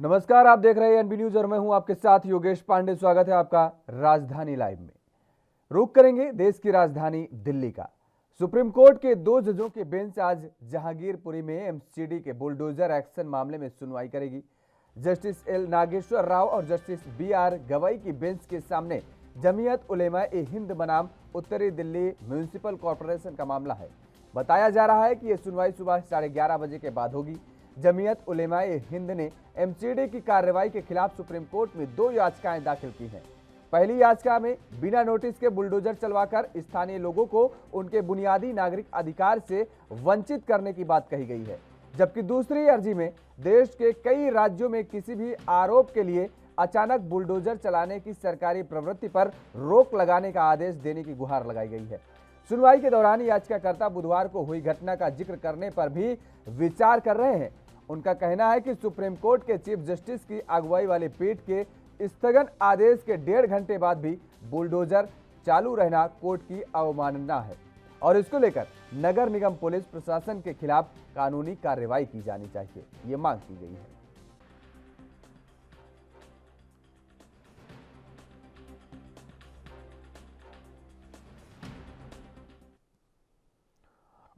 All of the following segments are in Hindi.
नमस्कार, आप देख रहे हैं एनबी न्यूज और मैं हूं आपके साथ योगेश पांडे। स्वागत है आपका राजधानी लाइव में। रुक करेंगे देश की राजधानी दिल्ली का। सुप्रीम कोर्ट के 2 जजों की बेंच आज जहांगीरपुरी में एमसीडी के बुलडोजर एक्शन मामले में सुनवाई करेगी। जस्टिस एल नागेश्वर राव और जस्टिस बी.आर. गवई की बेंच के सामने जमीयत उलेमा-ए-हिंद बनाम उत्तरी दिल्ली म्यूनिसिपल कॉरपोरेशन का मामला है। बताया जा रहा है कि यह सुनवाई सुबह 11:30 बजे के बाद होगी। जमीयत उलेमा-ए-हिंद ने एमसीडी की कार्रवाई के खिलाफ सुप्रीम कोर्ट में 2 याचिकाएं दाखिल की हैं। पहली याचिका में बिना नोटिस के बुलडोजर चलवाकर स्थानीय लोगों को उनके बुनियादी नागरिक अधिकार से वंचित करने की बात कही गई है, जबकि दूसरी अर्जी में देश के कई राज्यों में किसी भी आरोप के लिए अचानक बुलडोजर चलाने की सरकारी प्रवृत्ति पर रोक लगाने का आदेश देने की गुहार लगाई गई है। सुनवाई के दौरान याचिकाकर्ता बुधवार को हुई घटना का जिक्र करने पर भी विचार कर रहे हैं। उनका कहना है कि सुप्रीम कोर्ट के चीफ जस्टिस की अगुवाई वाली पीठ के स्थगन आदेश के 1.5 घंटे बाद भी बुलडोजर चालू रहना कोर्ट की अवमानना है और इसको लेकर नगर निगम पुलिस प्रशासन के खिलाफ कानूनी कार्रवाई की जानी चाहिए, ये मांग की गई है।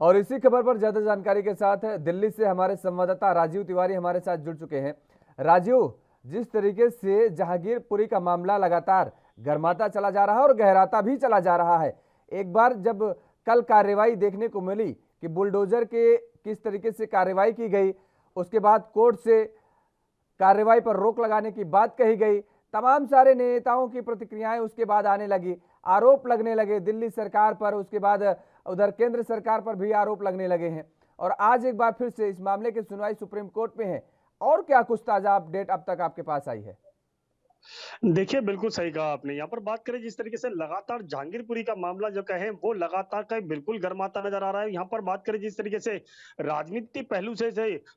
और इसी खबर पर ज्यादा जानकारी के साथ दिल्ली से हमारे संवाददाता राजीव तिवारी हमारे साथ जुड़ चुके हैं। राजीव, जिस तरीके से जहांगीरपुरी का मामला लगातार गर्माता चला जा रहा है और गहराता भी चला जा रहा है, एक बार जब कल कार्रवाई देखने को मिली कि बुलडोजर के किस तरीके से कार्रवाई की गई, उसके बाद कोर्ट से कार्रवाई पर रोक लगाने की बात कही गई, तमाम सारे नेताओं की प्रतिक्रियाएं उसके बाद आने लगी, आरोप लगने लगे दिल्ली सरकार पर, उसके बाद उधर केंद्र सरकार पर भी आरोप लगने लगे हैं और आज एक बार फिर से इस मामले की सुनवाई सुप्रीम कोर्ट में है। और क्या कुछ ताजा अपडेट अब तक आपके पास आई है? देखिए, बिल्कुल सही कहा आपने। यहाँ पर बात करें जिस तरीके से लगातार जहांगीरपुरी का मामला जो कहें वो लगातार कहीं बिल्कुल गर्माता नज़र आ रहा है। यहाँ पर बात करें जिस तरीके से राजनीति पहलू से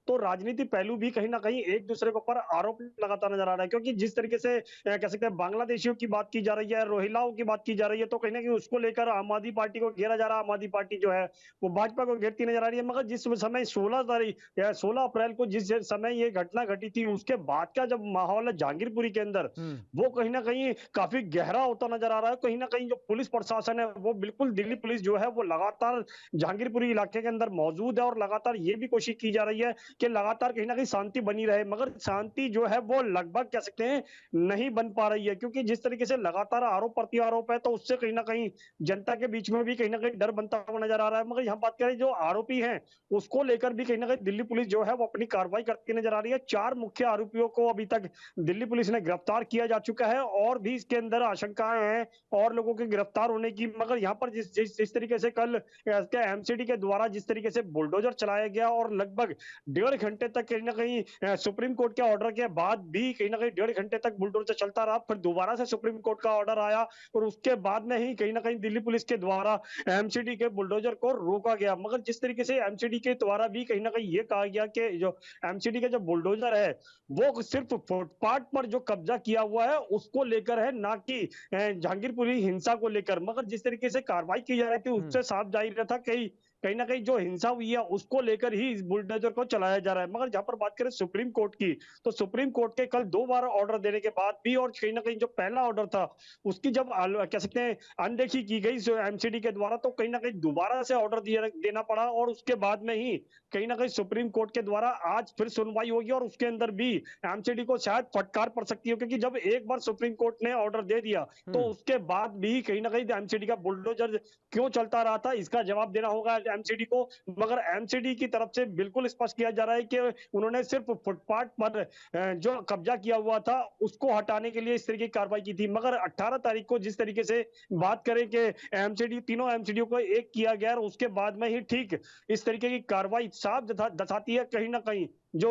तो राजनीति पहलू भी कहीं न कहीं एक-दूसरे के ऊपर आरोप लगाता नज़र आ रहा है। क्योंकि जिस तरीके से कह सकते हैं बांग्लादेशियों की बात की जा रही है, रोहिंग्याओं की बात की जा रही है, तो कहीं न कहीं उसको लेकर आम आदमी पार्टी को घेरा जा रहा है। आम आदमी पार्टी जो है वो भाजपा को घेरती नज़र आ रही है। मगर जिस समय 16 तारीख या 16 अप्रैल को जिस समय ये घटना घटी थी, उसके बाद का जब माहौल है जहांगीरपुरी के अंदर, वो कहीं न कहीं काफ़ी गहरा होता नज़र आ रहा है। कहीं न कहीं जो पुलिस प्रशासन है, वो बिल्कुल दिल्ली पुलिस जो है, वो लगातार जहांगीरपुरी इलाके के अंदर मौजूद है और लगातार ये भी कोशिश की जा रही है कि लगातार कहीं न कहीं शांति बनी रहे। मगर शांति जो है, वो लगभग कह सकते हैं, नहीं बन पा रही है क्योंकि जिस तरीके से लगातार आरोप-प्रत्यारोप है, तो उससे कहीं न कहीं जनता के बीच में भी कहीं न कहीं डर बनता हुआ नज़र आ रहा है। मगर यहाँ बात करें जो आरोपी हैं, उसको लेकर भी कहीं न कहीं दिल्ली पुलिस जो है, वो अपनी कार्रवाई करती नज़र आ रही है। 4 मुख्य आरोपियों को अभी तक दिल्ली पुलिस ने गिरफ्तार किया जा चुका है और भी इसके अंदर आशंकाएं हैं और लोगों के गिरफ्तार होने की। मगर यहाँ पर जिस तरीके से कल एमसीडी के द्वारा जिस तरीके से बुलडोजर चलाया गया और लगभग 1.5 घंटे तक कहीं ना कहीं सुप्रीम कोर्ट के ऑर्डर के बाद भी कहीं ना कहीं 1.5 घंटे तक बुलडोजर चलता रहा, फिर दोबारा से सुप्रीम कोर्ट का ऑर्डर आया और उसके बाद में ही कहीं ना कहीं दिल्ली पुलिस के द्वारा एमसीडी के बुलडोजर को रोका गया। मगर जिस तरीके से एमसीडी के द्वारा भी कहीं ना कहीं ये कहा गया कि जो एमसीडी का जो बुलडोजर है वो सिर्फ फुटपाथ पर जो कब्जा किया हुआ है उसको लेकर है, ना कि जहांगीरपुरी हिंसा को लेकर। मगर जिस तरीके से कार्रवाई की जा रही थी उससे साफ जाहिर था कहीं कहीं ना कहीं जो हिंसा हुई है उसको लेकर ही इस बुलडोजर को चलाया जा रहा है। मगर जहां पर बात करें सुप्रीम कोर्ट की, तो सुप्रीम कोर्ट के कल 2 बार ऑर्डर देने के बाद भी और कहीं ना कहीं जो पहला ऑर्डर था उसकी जब कह सकते हैं अनदेखी की गई एमसीडी के द्वारा, तो कहीं ना कहीं दोबारा से ऑर्डर देना पड़ा और उसके बाद में ही कहीं ना कहीं सुप्रीम कोर्ट के द्वारा आज फिर सुनवाई होगी और उसके अंदर भी एमसीडी को शायद फटकार पड़ सकती है। क्योंकि जब एक बार सुप्रीम कोर्ट ने ऑर्डर दे दिया तो उसके बाद भी कहीं ना कहीं एमसीडी का बुलडोजर क्यों चलता रहा था, इसका जवाब देना होगा एमसीडी को। मगर एमसीडी की तरफ से बिल्कुल स्पष्ट किया जा रहा है कि उन्होंने सिर्फ फुटपाथ पर जो कब्जा किया हुआ था उसको हटाने के लिए इस तरीके की कार्रवाई की थी। मगर 18 तारीख को जिस तरीके से बात करें कि एमसीडी तीनों एमसीडी को एक किया गया और उसके बाद में ही ठीक इस तरीके की कार्रवाई साफ दर्शाती है कहीं ना कहीं जो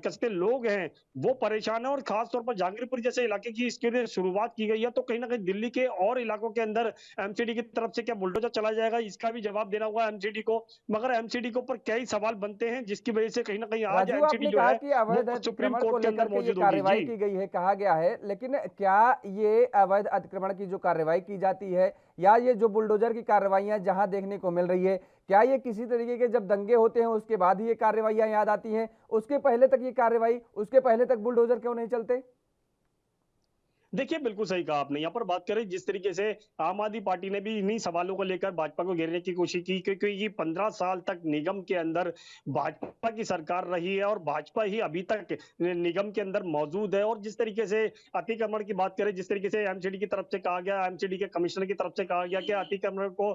कसते लोग हैं वो परेशान है और खास तौर पर जहांगीरपुर जैसे इलाके की इसके लिए शुरुआत की गई है। तो कहीं ना कहीं दिल्ली के और इलाकों के अंदर एमसीडी की तरफ से क्या बुलडोजर चला जाएगा, इसका भी जवाब देना होगा एमसीडी को। मगर एमसीडी के ऊपर कई सवाल बनते हैं जिसकी वजह से कहीं ना कहीं आज राजू, एमसीडी आपने जो कहा है कि अवैध वो सुप्रीम अतिक्रमण को कोर्ट के लेकर अंदर के ये मौजूद होगी। कार्रवाई जी की गई है, कहा गया है, लेकिन क्या ये अवैध अतिक्रमण की जो कार्रवाई की जाती है या ये जो बुलडोजर की कार्रवाइयां जहां देखने को मिल रही है, क्या ये किसी तरीके के जब दंगे होते हैं उसके बाद ही ये कार्रवाइयां याद आती हैं? उसके पहले तक ये कार्रवाई, उसके पहले तक बुलडोजर क्यों नहीं चलते? देखिए, बिल्कुल सही कहा आपने। यहाँ पर बात करें जिस तरीके से आम आदमी पार्टी ने भी इन्हीं सवालों को लेकर भाजपा को घेरने की कोशिश की, क्योंकि ये 15 साल तक निगम के अंदर भाजपा की सरकार रही है और भाजपा ही अभी तक निगम के अंदर मौजूद है। और जिस तरीके से अतिक्रमण की बात करें, जिस तरीके से एमसीडी की तरफ से कहा गया, एमसीडी के कमिश्नर की तरफ से कहा गया कि अतिक्रमण को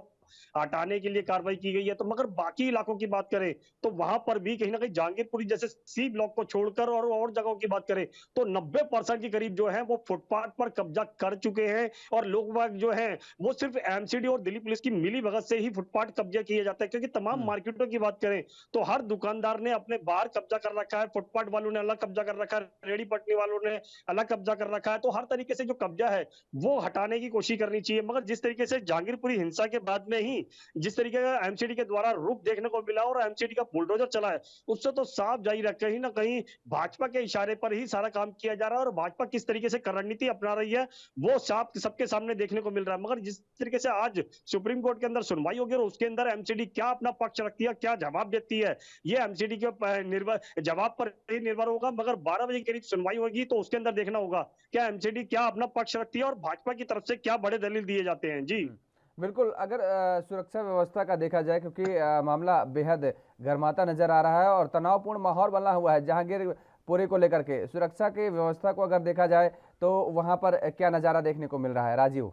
हटाने के लिए कार्रवाई की गई है, तो मगर बाकी इलाकों की बात करें तो वहां पर भी कहीं ना कहीं जहांगीरपुरी जैसे सी ब्लॉक को छोड़कर और जगहों की बात करें तो 90% के करीब जो है वो फुटपाथ पर कब्जा कर चुके हैं। और लोग बाग जो है वो सिर्फ एमसीडी और दिल्ली पुलिस की मिली भगत से ही फुटपाथ कब्जा किए जाते हैं, क्योंकि तमाम मार्केटों की बात करें तो हर दुकानदार ने अपने बाहर कब्जा कर रखा है, फुटपाथ वालों ने अलग कब्जा कर रखा है, रेडी पटरी वालों ने अलग कब्जा कर रखा है। तो हर तरीके से जो कब्जा है वो हटाने की कोशिश करनी चाहिए। मगर जिस तरीके से जहांगीरपुरी हिंसा के बाद में ही जिस तरीके का एमसीडी के द्वारा रुख देखने को मिला और एमसीडी का बुलडोजर चला है, उससे तो साफ जाहिर है कहीं ना कहीं भाजपा के इशारे पर ही सारा काम किया जा रहा है और भाजपा किस तरीके से रणनीति अपना रही है वो साफ सबके सामने देखने को मिल रहा है। मगर जिस तरीके से आज सुप्रीम कोर्ट के अंदर सुनवाई होगी और उसके अंदर एमसीडी क्या अपना पक्ष रखती है, क्या जवाब देती है, ये एमसीडी के निर्भर जवाब पर ही निर्भर होगा। मगर 12 बजे के करीब सुनवाई होगी तो उसके अंदर देखना होगा क्या एमसीडी क्या अपना पक्ष रखती है और भाजपा की तरफ से क्या बड़े दलील दिए जाते हैं। जी बिल्कुल। अगर सुरक्षा व्यवस्था का देखा जाए, क्योंकि मामला बेहद गर्माता नजर आ रहा है और तनावपूर्ण माहौल बना हुआ है जहांगीरपुरी को लेकर के, सुरक्षा की व्यवस्था को अगर देखा जाए तो वहां पर क्या नजारा देखने को मिल रहा है, राजीव?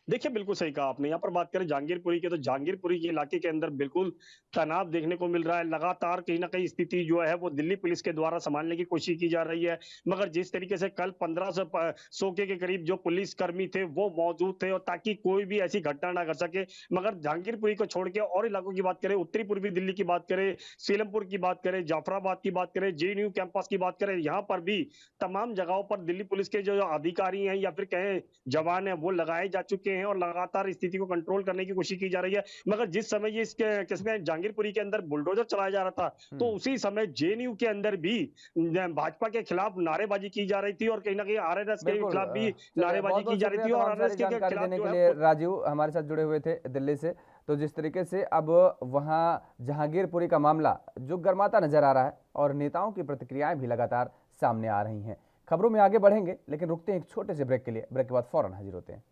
देखिए, बिल्कुल सही कहा आपने। यहाँ पर बात करें जहांगीरपुरी की तो जहांगीरपुरी के इलाके के अंदर बिल्कुल तनाव देखने को मिल रहा है। लगातार कहीं ना कहीं स्थिति जो है वो दिल्ली पुलिस के द्वारा संभालने की कोशिश की जा रही है। मगर जिस तरीके से कल 1500 के करीब जो पुलिस कर्मी थे वो मौजूद थे और ताकि कोई भी ऐसी घटना ना कर सके। मगर जहांगीरपुरी को छोड़ के और इलाकों की बात करें, उत्तरी पूर्वी दिल्ली की बात करें, सीलमपुर की बात करें, जाफराबाद की बात करें, जेएनयू कैंपस की बात करें, यहाँ पर भी तमाम जगहों पर दिल्ली पुलिस के जो अधिकारी हैं या फिर कहें जवान है वो लगाए जा चुके हैं और लगातार स्थिति को कंट्रोल करने की कोशिश की जा रही है। मगर जिस समय ये इसके किसने जहांगीरपुरी के अंदर बुलडोजर चलाया जा रहा था तो उसी समय जेएनयू के अंदर भी भाजपा के खिलाफ नारेबाजी की जा रही थी और कहीं ना कहीं आरएसएस के खिलाफ भी नारेबाजी की जा रही थी और आरएसएस के जानकारी खिलाफ देने जो के है लिए राजीव हमारे साथ जुड़े हुए थे दिल्ली से। तो जिस तरीके से अब वहां जहांगीरपुरी का मामला जो गर्माता नजर आ रहा है और नेताओं की प्रतिक्रियाएं भी लगातार सामने आ रही हैं। खबरों में आगे बढ़ेंगे लेकिन रुकते हैं एक छोटे से ब्रेक के लिए। ब्रेक के बाद फौरन हाजिर होते हैं।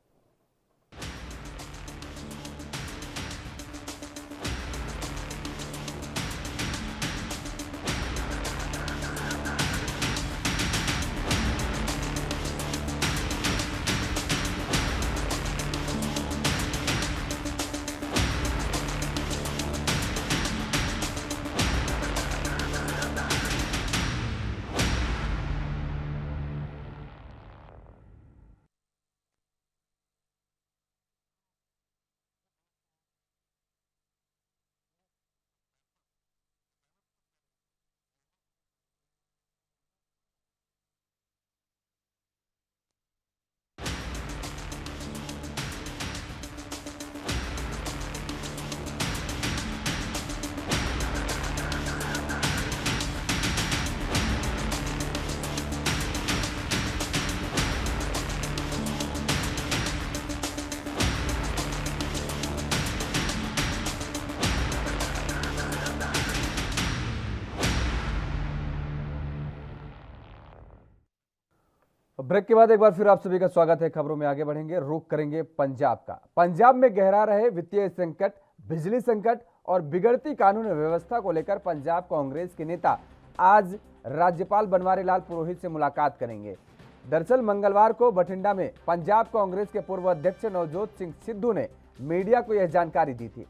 ब्रेक के बाद एक बार फिर आप सभी का स्वागत है। खबरों में आगे बढ़ेंगे, रुख करेंगे पंजाब का। पंजाब में गहरा रहे वित्तीय संकट, बिजली संकट और बिगड़ती कानून व्यवस्था को लेकर पंजाब कांग्रेस के नेता आज राज्यपाल बनवारी लाल पुरोहित से मुलाकात करेंगे। दरअसल मंगलवार को बठिंडा में पंजाब कांग्रेस के पूर्व अध्यक्ष नवजोत सिंह सिद्धू ने मीडिया को यह जानकारी दी थी।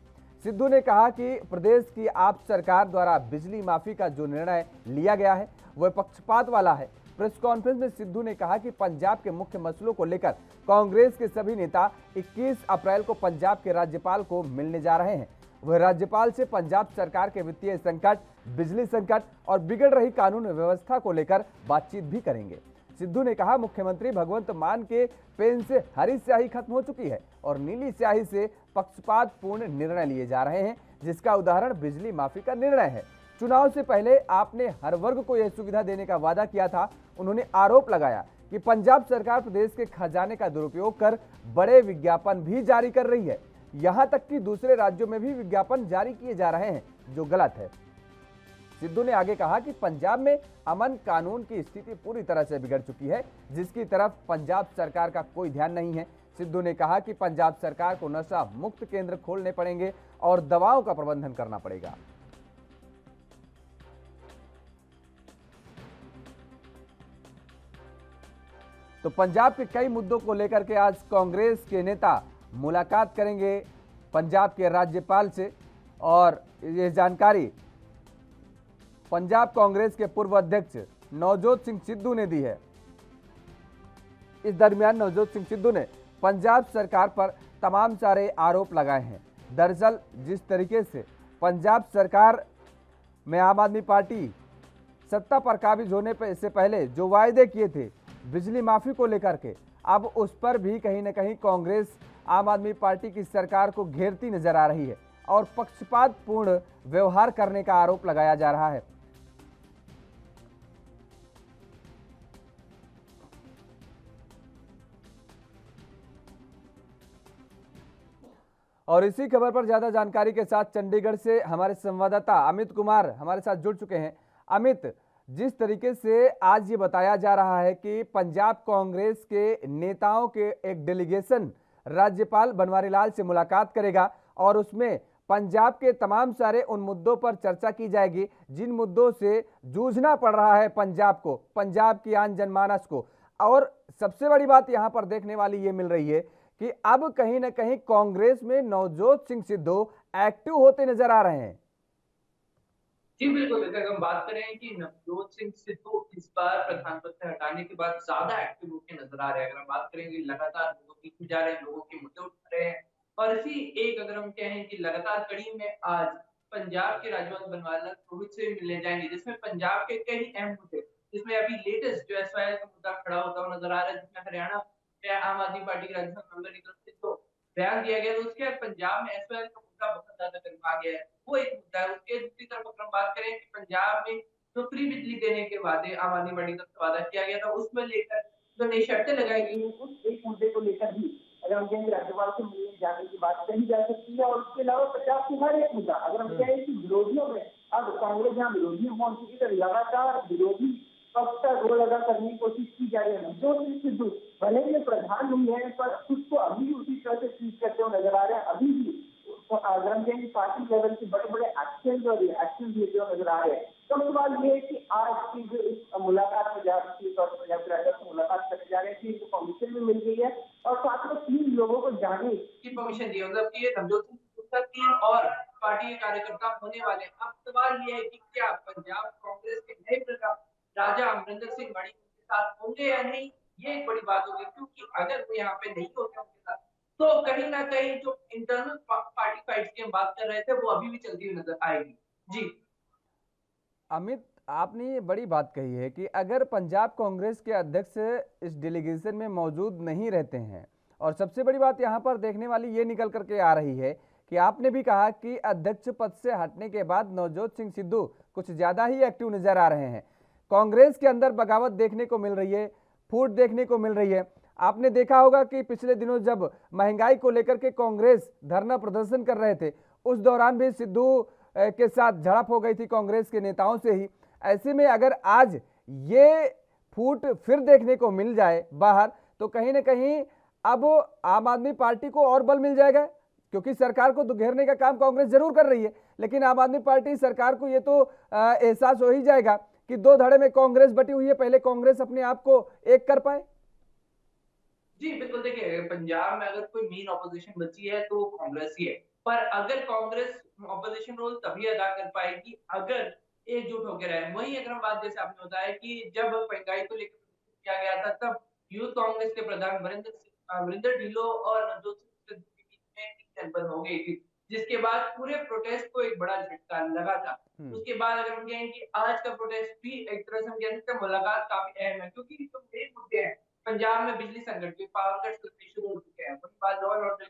सिद्धू ने कहा कि प्रदेश की आप सरकार द्वारा बिजली माफी का जो निर्णय लिया गया है वह पक्षपात वाला है। प्रेस कॉन्फ्रेंस में सिद्धू ने कहा कि पंजाब के मुख्य मसलों को लेकर कांग्रेस के सभी नेता 21 अप्रैल को पंजाब के राज्यपाल को मिलने जा रहे हैं। वह राज्यपाल से पंजाब सरकार के वित्तीय संकट, बिजली संकट और बिगड़ रही कानून व्यवस्था को लेकर बातचीत भी करेंगे। सिद्धू ने कहा, मुख्यमंत्री भगवंत मान के पेन से हरी स्याही खत्म हो चुकी है और नीली स्याही से पक्षपातपूर्ण निर्णय लिए जा रहे हैं, जिसका उदाहरण बिजली माफी का निर्णय है। चुनाव से पहले आपने हर वर्ग को यह सुविधा देने का वादा किया था। उन्होंने आरोप लगाया कि पंजाब सरकार प्रदेश के खजाने का दुरुपयोग कर बड़े विज्ञापन भी जारी कर रही है। यहां तक कि दूसरे राज्यों में भी विज्ञापन जारी किए जा रहे हैं, जो गलत है। सिद्धू ने आगे कहा कि पंजाब में अमन कानून की स्थिति पूरी तरह से बिगड़ चुकी है, जिसकी तरफ पंजाब सरकार का कोई ध्यान नहीं है। सिद्धू ने कहा कि पंजाब सरकार को नशा मुक्त केंद्र खोलने पड़ेंगे और दवाओं का प्रबंधन करना पड़ेगा। तो पंजाब के कई मुद्दों को लेकर के आज कांग्रेस के नेता मुलाकात करेंगे पंजाब के राज्यपाल से, और ये जानकारी पंजाब कांग्रेस के पूर्व अध्यक्ष नवजोत सिंह सिद्धू ने दी है। इस दरमियान नवजोत सिंह सिद्धू ने पंजाब सरकार पर तमाम सारे आरोप लगाए हैं। दरअसल जिस तरीके से पंजाब सरकार में आम आदमी पार्टी सत्ता पर काबिज होने पर इससे पहले जो वायदे किए थे बिजली माफी को लेकर के, अब उस पर भी कहीं ना कहीं कांग्रेस आम आदमी पार्टी की सरकार को घेरती नजर आ रही है और पक्षपातपूर्ण व्यवहार करने का आरोप लगाया जा रहा है। और इसी खबर पर ज्यादा जानकारी के साथ चंडीगढ़ से हमारे संवाददाता अमित कुमार हमारे साथ जुड़ चुके हैं। अमित, जिस तरीके से आज ये बताया जा रहा है कि पंजाब कांग्रेस के नेताओं के एक डेलीगेशन राज्यपाल बनवारी लाल से मुलाकात करेगा और उसमें पंजाब के तमाम सारे उन मुद्दों पर चर्चा की जाएगी जिन मुद्दों से जूझना पड़ रहा है पंजाब को, पंजाब की आम जनमानस को। और सबसे बड़ी बात यहां पर देखने वाली ये मिल रही है कि अब कहीं ना कहीं कांग्रेस में नवजोत सिंह सिद्धू एक्टिव होते नजर आ रहे हैं। जी बिल्कुल, अगर हम बात करें कि नवजोत सिंह सिद्धू इस बार प्रधान पद से हटाने के बाद ज्यादा एक्टिव होकर नजर आ रहे हैं। अगर हम बात करेंगे लगातार लोगों के बीच जा रहे हैं, लोगों के मुद्दे उठा रहे हैं और इसी एक अगर हम कहें कि लगातार कड़ी में आज पंजाब के राज्यपाल बनवारी लाल प्रोहित से मिलने जाएंगे, जिसमें पंजाब के कई अहम मुद्दे, जिसमें अभी लेटेस्ट जो एसवाईएल का मुद्दा खड़ा होता हुआ नजर आ रहा है, जिसमें हरियाणा में आम आदमी पार्टी के राज्यसभा मेंबर की तरफ से जो बयान दिया गया, तो उसके बाद पंजाब में एसवाईएल का मुद्दा बहुत ज्यादा गर्मा गया है। वो एक मुद्दा है। उसके दूसरी तरफ अगर हम बात करें कि पंजाब में जो फ्री बिजली देने के वादे आम आदमी पार्टी की तरफ से वादा किया गया था, उसमें लेकर जो नई शर्तें लगाई गई हैं, उस एक मुद्दे को लेकर भी अगर हम कहेंगे राज्यपाल से मिलने जाने की बात कही जा सकती है। और उसके अलावा पंजाब के हर एक मुद्दा अगर हम कहें कि विरोधियों में अब कांग्रेस जहाँ विरोधी पहुंच चुकी है, लगातार विरोधी पक्ष का रोल अदा करने की कोशिश की जा रही है। नवजोत सिंह सिद्धू भले ही प्रधान नहीं है, पर खुद को अभी भी उसी तरह से ट्रीट करते हुए नजर आ रहे हैं। अभी भी पार्टी लेवल के बड़े बड़े एक्शन और रिएक्शन देते हुए नजर आ रहे हैं। तो सवाल ये है कि आज की जो इस मुलाकात में जा रही है, पंजाब के राज्यपाल से मुलाकात करने जा रहे हैं, परमिशन भी मिल गई है और साथ में 3 लोगों को जाने की परमिशन दी है। मतलब कि ये नवजोत सिंह सिद्धू का 3 और पार्टी के कार्यकर्ता होने वाले हैं। अब सवाल ये है कि क्या पंजाब कांग्रेस के नए प्रधान राजा अमरिंदर सिंह मणि उनके साथ होंगे या नहीं, ये एक बड़ी बात होगी। क्योंकि अगर वो यहाँ पे नहीं होते उनके साथ, तो कहीं ना कहीं जो इंटरनल पार्टी फाइट्स की हम बात कर रहे थे, वो अभी भी चलती हुई नजर आएगी। जी अमित, आपने ये बड़ी बात कही है कि अगर पंजाब कांग्रेस के अध्यक्ष इस डेलीगेशन में मौजूद नहीं रहते हैं, और सबसे बड़ी बात यहाँ पर देखने वाली ये निकल करके आ रही है कि आपने भी कहा कि अध्यक्ष पद से हटने के बाद नवजोत सिंह सिद्धू कुछ ज्यादा ही एक्टिव नजर आ रहे हैं। कांग्रेस के अंदर बगावत देखने को मिल रही है, फूट देखने को मिल रही है। आपने देखा होगा कि पिछले दिनों जब महंगाई को लेकर के कांग्रेस धरना प्रदर्शन कर रहे थे, उस दौरान भी सिद्धू के साथ झड़प हो गई थी कांग्रेस के नेताओं से ही। ऐसे में अगर आज ये फूट फिर देखने को मिल जाए बाहर, तो कहीं ना कहीं अब आम आदमी पार्टी को और बल मिल जाएगा, क्योंकि सरकार को तो घेरने का काम कांग्रेस जरूर कर रही है, लेकिन आम आदमी पार्टी सरकार को ये तो एहसास हो ही जाएगा कि दो धड़े में कांग्रेस बटी हुई है, पहले कांग्रेस अपने आप को एक कर पाए। जी बिल्कुल, देखिए पंजाब में अगर कोई मेन ऑपोजिशन बची है तो कांग्रेस ही है। पर अगर कांग्रेस ऑपोजिशन रोल तभी अदा कर पाएगी अगर एकजुट होकर रहे। वहीं अगर हम बात जैसे आपने बताया कि जब महंगाई को लेकर किया गया था, तब यूथ कांग्रेस के प्रधान वरिंदर ढिल्लों और नवजोत सिंह सिद्धू के बीच में एक जनबन हो गई थी, जिसके बाद पूरे प्रोटेस्ट को एक बड़ा झटका लगा था। उसके बाद अगर हम कहें कि आज का प्रोटेस्ट भी एक तरह से हम कह सकते हैं मुलाकात काफी अहम है, क्योंकि जो मेन मुद्दे हैं पंजाब में बिजली संकट के पावर कट्स शुरू हो चुके हैं, वही बात लॉ एंड ऑर्डर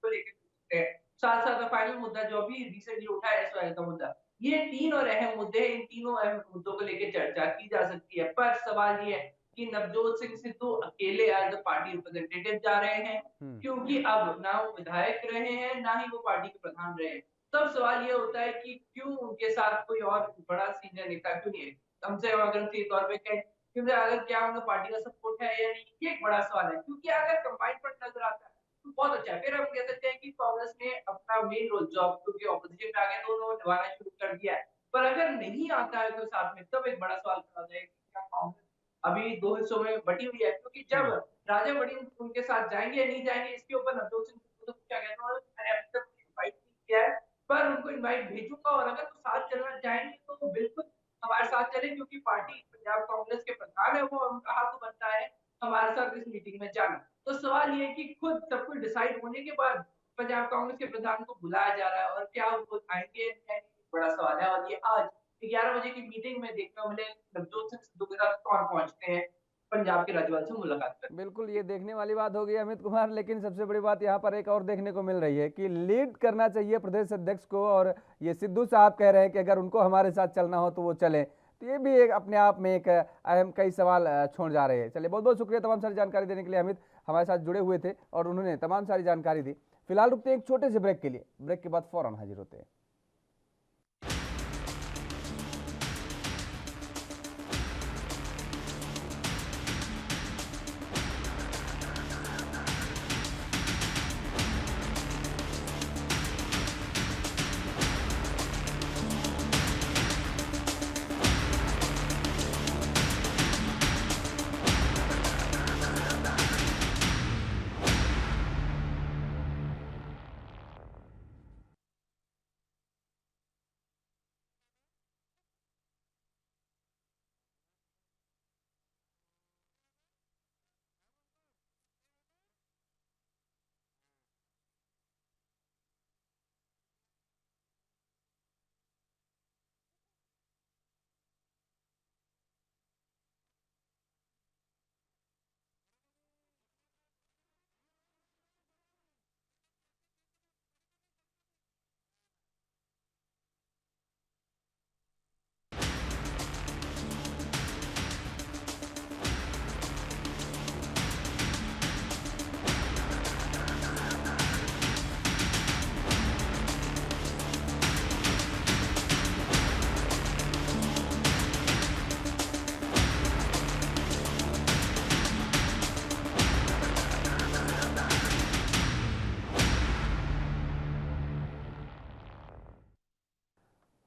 को लेकर है। साथ साथ फाइनल मुद्दा जो अभी रिसेंटली उठा है एसवाईएल का मुद्दा, ये 3 और अहम मुद्दे हैं। इन तीनों अहम मुद्दों को लेकर चर्चा की जा सकती है। पर सवाल ये है कि नवजोत सिंह सिद्धू अकेले एज अ पार्टी रिप्रेजेंटेटिव जा रहे हैं, क्योंकि अब ना वो विधायक रहे हैं, ना ही वो पार्टी के प्रधान रहे हैं। तब सवाल ये होता है कि क्यों उनके साथ कोई और बड़ा सीनियर नेता क्यों नहीं है? कम से कम अगर उनके तौर पे कहें, क्योंकि अगर क्या उन्हें पार्टी का सपोर्ट है या नहीं, ये एक बड़ा सवाल है। क्योंकि अगर कंबाइंड फ्रंट नज़र आता है, तो बहुत अच्छा है। फिर हम कह सकते हैं कि कांग्रेस ने अपना मेन रोल जो अब क्योंकि ऑपोजिशन में आ गए तो उन्होंने निभाना शुरू कर दिया है। पर अगर नहीं आता है कोई साथ में, तब एक बड़ा सवाल खड़ा हो जाएगा कि क्या कांग्रेस अभी 2 हिस्सों में बटी हुई है? क्योंकि जब राजा बड़ी उनके साथ जाएँगे या नहीं जाएँगे, इसके ऊपर नवजोत सिंह सिद्धू तो पूछा गया था और मैंने अभी तक इनवाइट नहीं किया है, पर उनको इनवाइट भेजूँगा और अगर वो साथ चलना चाहेंगे तो वो बिल्कुल हमारे साथ चलें, क्योंकि पार्टी पंजाब कांग्रेस के प्रधान है, वो उनका हक बनता है हमारे साथ इस मीटिंग में जाना। तो सवाल ये है कि खुद सब कुछ डिसाइड होने के बाद पंजाब कांग्रेस के प्रधान को बुलाया जा रहा है और क्या वो आएँगे या नहीं आएँगे, बड़ा सवाल है। और ये आज 11 बजे की मीटिंग में देखने को मिले नवजोत सिंह सिद्धू के साथ कौन पहुँचते हैं पंजाब के राज्यपाल से मुलाकात करने। बिल्कुल, ये देखने वाली बात होगी अमित कुमार, लेकिन सबसे बड़ी बात यहाँ पर एक और देखने को मिल रही है कि लीड करना चाहिए प्रदेश अध्यक्ष को, और ये सिद्धू साहब कह रहे हैं कि अगर उनको हमारे साथ चलना हो तो वो चलें। तो ये भी एक अपने आप में एक अहम कई सवाल छोड़ जा रहे हैं। चलिए, बहुत बहुत शुक्रिया तमाम सारी जानकारी देने के लिए। अमित हमारे साथ जुड़े हुए थे और उन्होंने तमाम सारी जानकारी दी। फिलहाल रुकते हैं एक छोटे से ब्रेक के लिए, ब्रेक के बाद फौरन हाजिर होते हैं।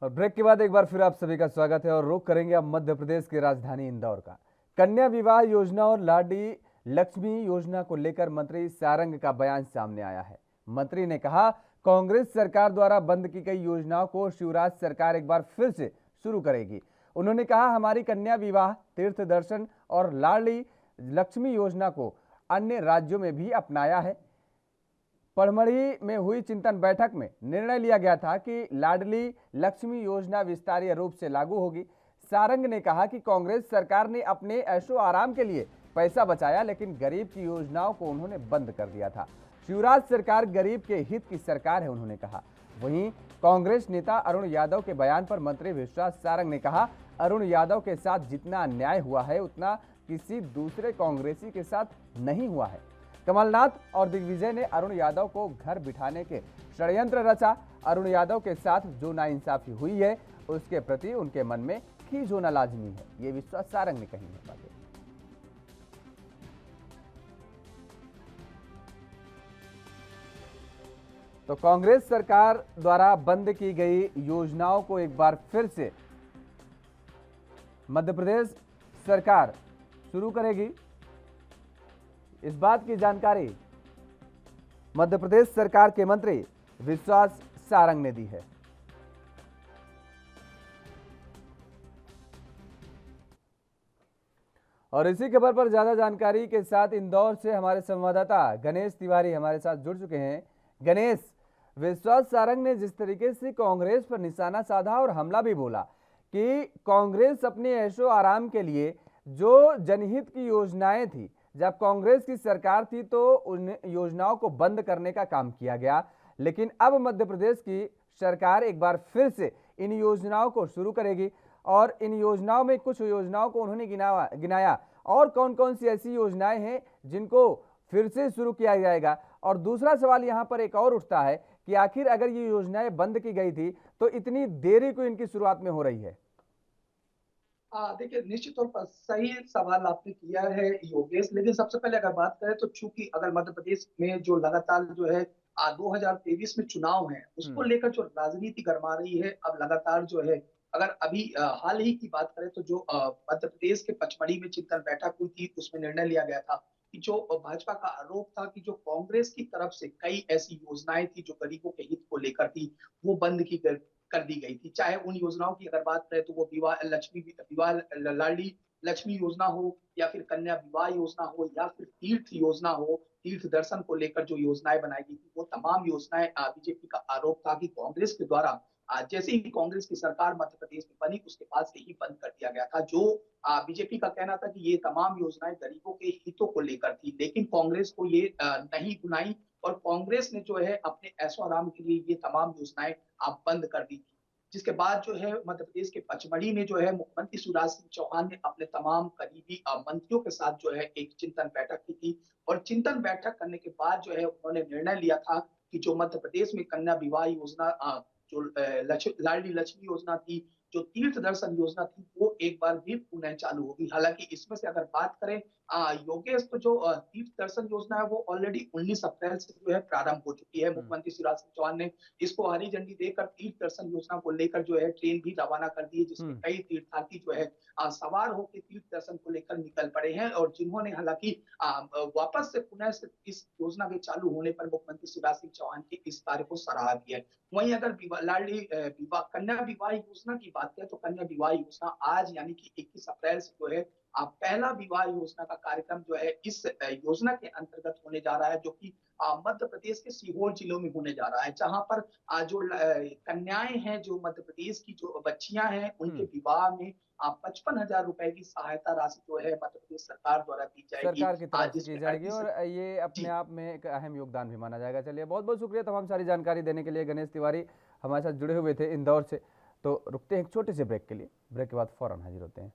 और ब्रेक के बाद एक बार फिर आप सभी का स्वागत है और रुख करेंगे अब मध्य प्रदेश की राजधानी इंदौर का। कन्या विवाह योजना और लाडली लक्ष्मी योजना को लेकर मंत्री सारंग का बयान सामने आया है। मंत्री ने कहा, कांग्रेस सरकार द्वारा बंद की गई योजनाओं को शिवराज सरकार एक बार फिर से शुरू करेगी। उन्होंने कहा, हमारी कन्या विवाह, तीर्थ दर्शन और लाडली लक्ष्मी योजना को अन्य राज्यों में भी अपनाया है। पड़मड़ी में हुई चिंतन बैठक में निर्णय लिया गया था कि लाडली लक्ष्मी योजना विस्तारीय रूप से लागू होगी। सारंग ने कहा कि कांग्रेस सरकार ने अपने ऐशो आराम के लिए पैसा बचाया, लेकिन गरीब की योजनाओं को उन्होंने बंद कर दिया था। शिवराज सरकार गरीब के हित की सरकार है, उन्होंने कहा। वहीं कांग्रेस नेता अरुण यादव के बयान पर मंत्री विश्वास सारंग ने कहा, अरुण यादव के साथ जितना अन्याय हुआ है उतना किसी दूसरे कांग्रेसी के साथ नहीं हुआ है। कमलनाथ और दिग्विजय ने अरुण यादव को घर बिठाने के षड्यंत्र रचा। अरुण यादव के साथ जो नाइंसाफी हुई है उसके प्रति उनके मन में खींच होना लाजमी है, ये विश्वास सारंग ने कही है। बातें तो कांग्रेस सरकार द्वारा बंद की गई योजनाओं को एक बार फिर से मध्य प्रदेश सरकार शुरू करेगी। इस बात की जानकारी मध्य प्रदेश सरकार के मंत्री विश्वास सारंग ने दी है। और इसी खबर पर ज्यादा जानकारी के साथ इंदौर से हमारे संवाददाता गणेश तिवारी हमारे साथ जुड़ चुके हैं। गणेश, विश्वास सारंग ने जिस तरीके से कांग्रेस पर निशाना साधा और हमला भी बोला कि कांग्रेस अपने ऐशो आराम के लिए जो जनहित की योजनाएं थी, जब कांग्रेस की सरकार थी तो उन योजनाओं को बंद करने का काम किया गया, लेकिन अब मध्य प्रदेश की सरकार एक बार फिर से इन योजनाओं को शुरू करेगी। और इन योजनाओं में कुछ योजनाओं को उन्होंने गिनाया और कौन कौन सी ऐसी योजनाएं हैं जिनको फिर से शुरू किया जाएगा। और दूसरा सवाल यहाँ पर एक और उठता है कि आखिर अगर ये योजनाएं बंद की गई थी तो इतनी देरी क्यों इनकी शुरुआत में हो रही है। देखिए, निश्चित तौर पर सही सवाल आपने किया है योगेश। लेकिन सबसे पहले अगर बात करें तो चूंकि अगर मध्य प्रदेश में जो लगातार जो है 2023 में चुनाव है, उसको लेकर जो राजनीति गरमा रही है अब लगातार जो है, अगर अभी हाल ही की बात करें तो जो मध्य प्रदेश के पचमढ़ी में चिंतन बैठक हुई थी, उसमें निर्णय लिया गया था कि जो भाजपा का आरोप था कि जो कांग्रेस की तरफ से कई ऐसी योजनाएं थी जो गरीबों के हित को लेकर थी, वो बंद की कर दी गई थी। चाहे उन योजनाओं की अगर बात करें तो वो विवाह लाडली लक्ष्मी योजना हो, या फिर कन्या विवाह योजना हो, या फिर तीर्थ योजना हो, तीर्थ दर्शन को लेकर जो योजनाएं बनाई गई थी, वो तमाम योजनाएं बीजेपी का आरोप था कि कांग्रेस के द्वारा जैसे ही कांग्रेस की सरकार मध्य प्रदेश में बनी, उसके बाद से ही बंद कर दिया गया था। जो बीजेपी का कहना था कि ये तमाम योजनाएं गरीबों के हितों को लेकर थी, लेकिन कांग्रेस को ये नहीं गुनाई और कांग्रेस ने जो है अपने ऐशो आराम के लिए ये तमाम योजनाएं आप बंद कर दी थी। जिसके बाद जो है मध्य प्रदेश के पचमढ़ी में जो है मुख्यमंत्री शिवराज सिंह चौहान ने अपने तमाम करीबी मंत्रियों के साथ जो है एक चिंतन बैठक की थी, और चिंतन बैठक करने के बाद जो है उन्होंने निर्णय लिया था कि जो मध्य प्रदेश में कन्या विवाह योजना, जो लाडली लक्ष्मी योजना थी, जो तीर्थ दर्शन योजना थी, वो एक बार भी पुनः चालू होगी। हालांकि इसमें से अगर बात करें योगेश, तो जो तीर्थ दर्शन योजना है वो ऑलरेडी 19 अप्रैल से जो है प्रारंभ हो चुकी है। मुख्यमंत्री शिवराज सिंह चौहान ने इसको हरी झंडी देकर तीर्थ दर्शन योजना को लेकर जो है ट्रेन भी रवाना कर दी है, जिसमें कई तीर्थार्थी जो है सवार होकर तीर्थ दर्शन को लेकर निकल पड़े हैं, और जिन्होंने हालांकि वापस से पुनः से इस योजना के चालू होने पर मुख्यमंत्री शिवराज सिंह चौहान के इस कार्य को सराहा भी है। वहीं अगर कन्या विवाह योजना की बात करें तो कन्या विवाह योजना आज यानी कि 21 अप्रैल से जो है पहला विवाह योजना का कार्यक्रम जो है इस योजना के अंतर्गत होने जा रहा है, जो कि मध्य प्रदेश के सीहोर जिलों में होने जा रहा है, जहां पर जो कन्याएं हैं, जो मध्य प्रदेश की जो बच्चियां हैं, उनके विवाह में 55,000 रुपए की सहायता राशि जो है मध्य प्रदेश सरकार द्वारा दी जाएगी, सरकार की तरफ से की जाएगी, और ये अपने आप में एक अहम योगदान भी माना जाएगा। चलिए, बहुत बहुत शुक्रिया तमाम सारी जानकारी देने के लिए। गणेश तिवारी हमारे साथ जुड़े हुए थे इंदौर से। तो रुकते हैं एक छोटे से ब्रेक के लिए, ब्रेक के बाद फौरन हाजिर होते हैं।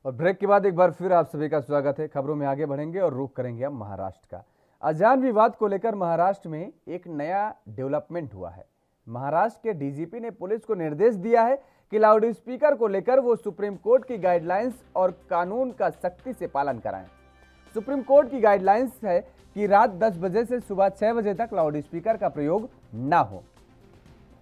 और ब्रेक के बाद एक बार फिर आप सभी का स्वागत है। खबरों में आगे बढ़ेंगे और रुख करेंगे अब महाराष्ट्र का। अजान विवाद को लेकर महाराष्ट्र में एक नया डेवलपमेंट हुआ है। महाराष्ट्र के डीजीपी ने पुलिस को निर्देश दिया है कि लाउड स्पीकर को लेकर वो सुप्रीम कोर्ट की गाइडलाइंस और कानून का सख्ती से पालन कराएं। सुप्रीम कोर्ट की गाइडलाइंस है कि रात 10 बजे से सुबह 6 बजे तक लाउड स्पीकर का प्रयोग ना हो।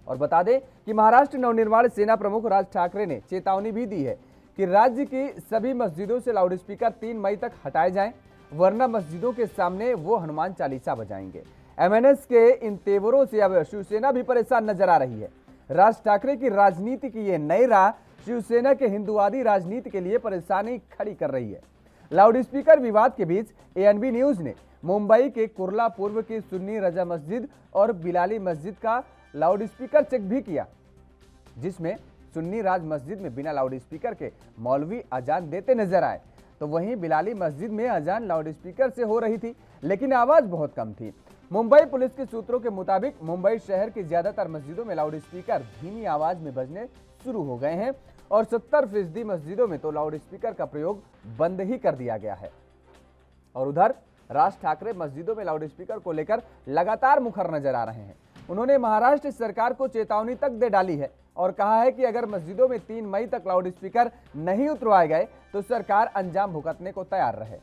और बता दें कि महाराष्ट्र नवनिर्माण सेना प्रमुख राज ठाकरे ने चेतावनी भी दी है कि राज्य की सभी मस्जिदों से लाउडस्पीकर 3 मई तक हटाए जाएं, वरना मस्जिदों के सामने वो हनुमान चालीसा बजाएंगे। एमएनएस के इन तेवरों से अब शिवसेना भी परेशान नजर आ रही है। राज ठाकरे की राजनीति की ये नई राह शिवसेना के हिंदुवादी राजनीति के लिए परेशानी खड़ी कर रही है। लाउडस्पीकर विवाद के बीच एएनबी न्यूज ने मुंबई के कुर्ला पूर्व की सुन्नी रजा मस्जिद और बिलाली मस्जिद का लाउडस्पीकर चेक भी किया, जिसमें सुन्नी राज मस्जिद में बिना लाउडस्पीकर के मौलवी अजान देते नजर आए, तो वहीं बिलाली मस्जिद में अजान लाउडस्पीकर से हो रही थी, लेकिन आवाज बहुत कम थी। मुंबई पुलिस के सूत्रों के मुताबिक मुंबई शहर की ज्यादातर मस्जिदों में लाउडस्पीकर धीमी आवाज में बजने शुरू हो गए हैं और 70% मस्जिदों में तो लाउडस्पीकर का प्रयोग बंद ही कर दिया गया है। और उधर राज ठाकरे मस्जिदों में लाउडस्पीकर को लेकर लगातार मुखर नजर आ रहे हैं। उन्होंने महाराष्ट्र सरकार को चेतावनी तक दे डाली है और कहा है कि अगर मस्जिदों में 3 मई तक लाउडस्पीकर नहीं उतरवाए गए तो सरकार अंजाम भुगतने को तैयार रहे।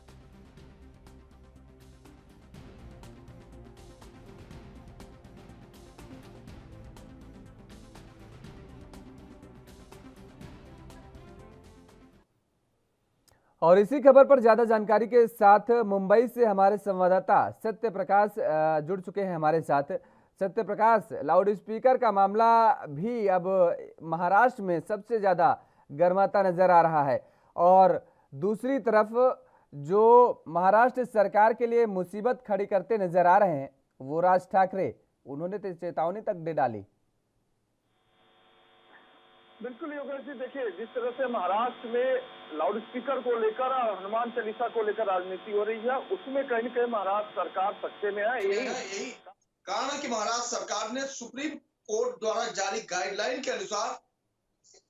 और इसी खबर पर ज्यादा जानकारी के साथ मुंबई से हमारे संवाददाता सत्य प्रकाश जुड़ चुके हैं हमारे साथ। सत्य प्रकाश, लाउडस्पीकर का मामला भी अब महाराष्ट्र में सबसे ज्यादा गर्माता नजर आ रहा है और दूसरी तरफ जो महाराष्ट्र सरकार के लिए मुसीबत खड़ी करते नजर आ रहे हैं वो राज ठाकरे, उन्होंने तो चेतावनी तक दे डाली। बिल्कुल योगेश जी, देखिए जिस तरह से महाराष्ट्र में लाउडस्पीकर को लेकर और हनुमान चालीसा को लेकर राजनीति हो रही है, उसमें कहीं न कहीं महाराष्ट्र सरकार सत्ते में है। यही कारण है कि महाराष्ट्र सरकार ने सुप्रीम कोर्ट द्वारा जारी गाइडलाइन के अनुसार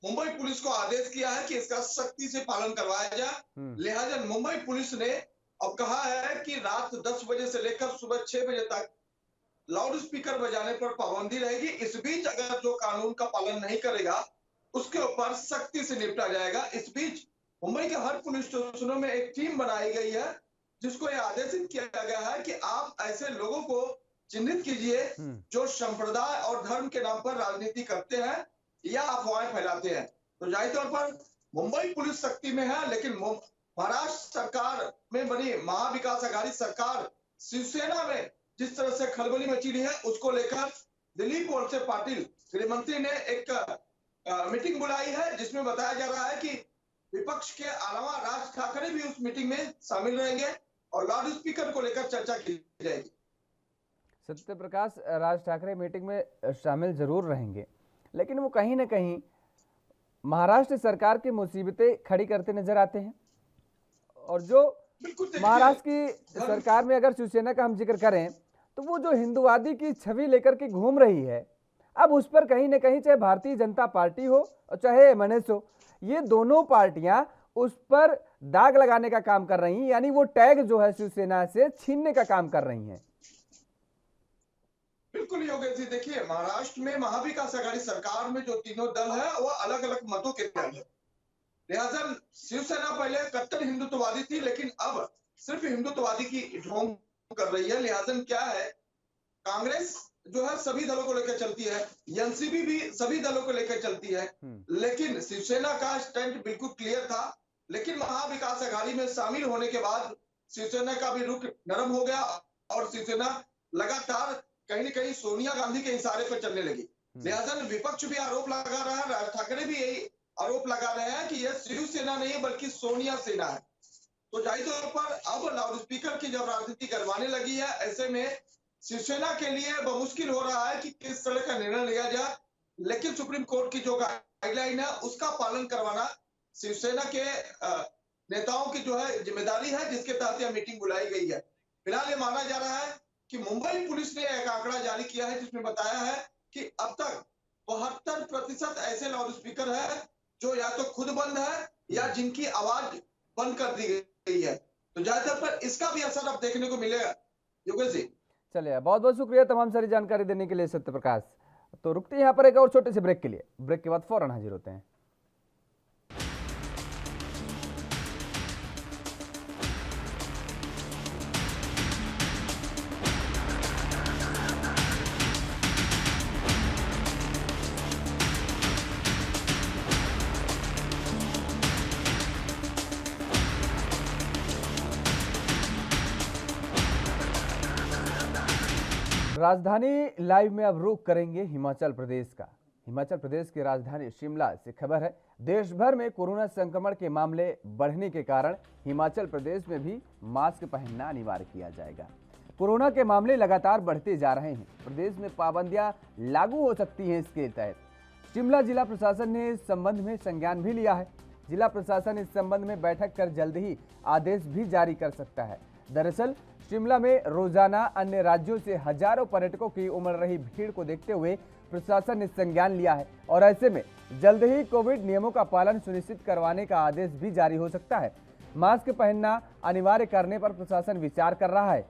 मुंबई पुलिस को आदेश किया है कि इसका सख्ती से पालन करवाया जाए। लिहाजा मुंबई पुलिस ने अब कहा है कि रात 10 बजे से लेकर सुबह 6 बजे तक लाउडस्पीकर बजाने पर पाबंदी रहेगी। इस बीच अगर जो कानून का पालन नहीं करेगा उसके ऊपर सख्ती से निपटा जाएगा। इस बीच मुंबई के हर पुलिस स्टेशनों में एक टीम बनाई गई है जिसको यह आदेशित किया गया है कि आप ऐसे लोगों को चिन्हित कीजिए जो संप्रदाय और धर्म के नाम पर राजनीति करते हैं या अफवाहें फैलाते हैं। तो जाहिर तौर पर मुंबई पुलिस सख्ती में है, लेकिन महाराष्ट्र सरकार में बनी महाविकास आघाड़ी सरकार शिवसेना में जिस तरह से खलबली मची रही है उसको लेकर दिलीप वळसे पाटिल गृह मंत्री ने एक मीटिंग बुलाई है जिसमें बताया जा रहा है कि विपक्ष के अलावा राज ठाकरे भी उस मीटिंग में शामिल रहेंगे और लाउड स्पीकर को लेकर चर्चा की जाएगी। सत्य प्रकाश, राज ठाकरे मीटिंग में शामिल जरूर रहेंगे, लेकिन वो कहीं ना कहीं महाराष्ट्र सरकार की मुसीबतें खड़ी करते नजर आते हैं। और जो महाराष्ट्र की सरकार में अगर शिवसेना का हम जिक्र करें तो वो जो हिंदुवादी की छवि लेकर के घूम रही है, अब उस पर कहीं ना कहीं चाहे भारतीय जनता पार्टी हो और चाहे एमएनएस हो, ये दोनों पार्टियां उस पर दाग लगाने का काम कर रही हैं, यानी वो टैग जो है शिवसेना से छीनने का काम कर रही हैं। बिल्कुल योगेश जी, देखिए महाराष्ट्र में महाविकास आघाड़ी सरकार में जो तीनों दल है वो अलग अलग मतों के दल है। लिहाजा शिवसेना पहले कट्टर हिंदुत्ववादी थी, लेकिन अब सिर्फ हिंदुत्ववादी की ढोंग कर रही है। लिहाजा क्या है, कांग्रेस जो है सभी दलों को लेकर चलती है, एनसीपी भी सभी दलों को लेकर चलती है, लेकिन शिवसेना का स्टैंड बिल्कुल क्लियर था। लेकिन महाविकास आघाड़ी में शामिल होने के बाद शिवसेना का भी रुख नरम हो गया और शिवसेना लगातार कहीं न कहीं सोनिया गांधी के इशारे पर चलने लगी। लिहाजा विपक्ष भी आरोप लगा रहा है, राज ठाकरे भी यही आरोप लगा रहे हैं कि यह शिवसेना नहीं बल्कि सोनिया सेना है। तो जाहिर तौर पर अब लाउड स्पीकर की जब राजनीति करवाने लगी है, ऐसे में शिवसेना के लिए मुश्किल हो रहा है कि किस तरह का निर्णय लिया जाए। लेकिन सुप्रीम कोर्ट की जो गाइडलाइन है उसका पालन करवाना शिवसेना के नेताओं की जो है जिम्मेदारी है, जिसके तहत यह मीटिंग बुलाई गई है। फिलहाल ये माना जा रहा है कि मुंबई पुलिस ने एक आंकड़ा जारी किया है जिसमें बताया है कि अब तक 72% ऐसे लाउड स्पीकर है जो या तो खुद बंद है या जिनकी आवाज बंद कर दी गई है। तो ज्यादातर पर इसका भी असर अब देखने को मिलेगा। योगेश जी, चलिए, बहुत बहुत शुक्रिया तमाम सारी जानकारी देने के लिए सत्य प्रकाश। तो रुकते हैं यहाँ पर एक और छोटे से ब्रेक के लिए। ब्रेक के बाद फौरन हाजिर होते हैं। राजधानी लाइव में अब रुख करेंगे हिमाचल प्रदेश का। हिमाचल प्रदेश की राजधानी शिमला से खबर है, देश भर में कोरोना संक्रमण के मामले बढ़ने के कारण हिमाचल प्रदेश में भी मास्क पहनना अनिवार्य किया जाएगा। कोरोना के मामले लगातार बढ़ते जा रहे हैं, प्रदेश में पाबंदियां लागू हो सकती हैं। इसके तहत शिमला जिला प्रशासन ने इस संबंध में संज्ञान भी लिया है। जिला प्रशासन इस संबंध में बैठक कर जल्द ही आदेश भी जारी कर सकता है। दरअसल शिमला में रोजाना अन्य राज्यों से हजारों पर्यटकों की उमड़ रही भीड़ को देखते हुए प्रशासन ने संज्ञान लिया है और ऐसे में जल्द ही कोविड नियमों का पालन सुनिश्चित करवाने का आदेश भी जारी हो सकता है। मास्क पहनना अनिवार्य करने पर प्रशासन विचार कर रहा है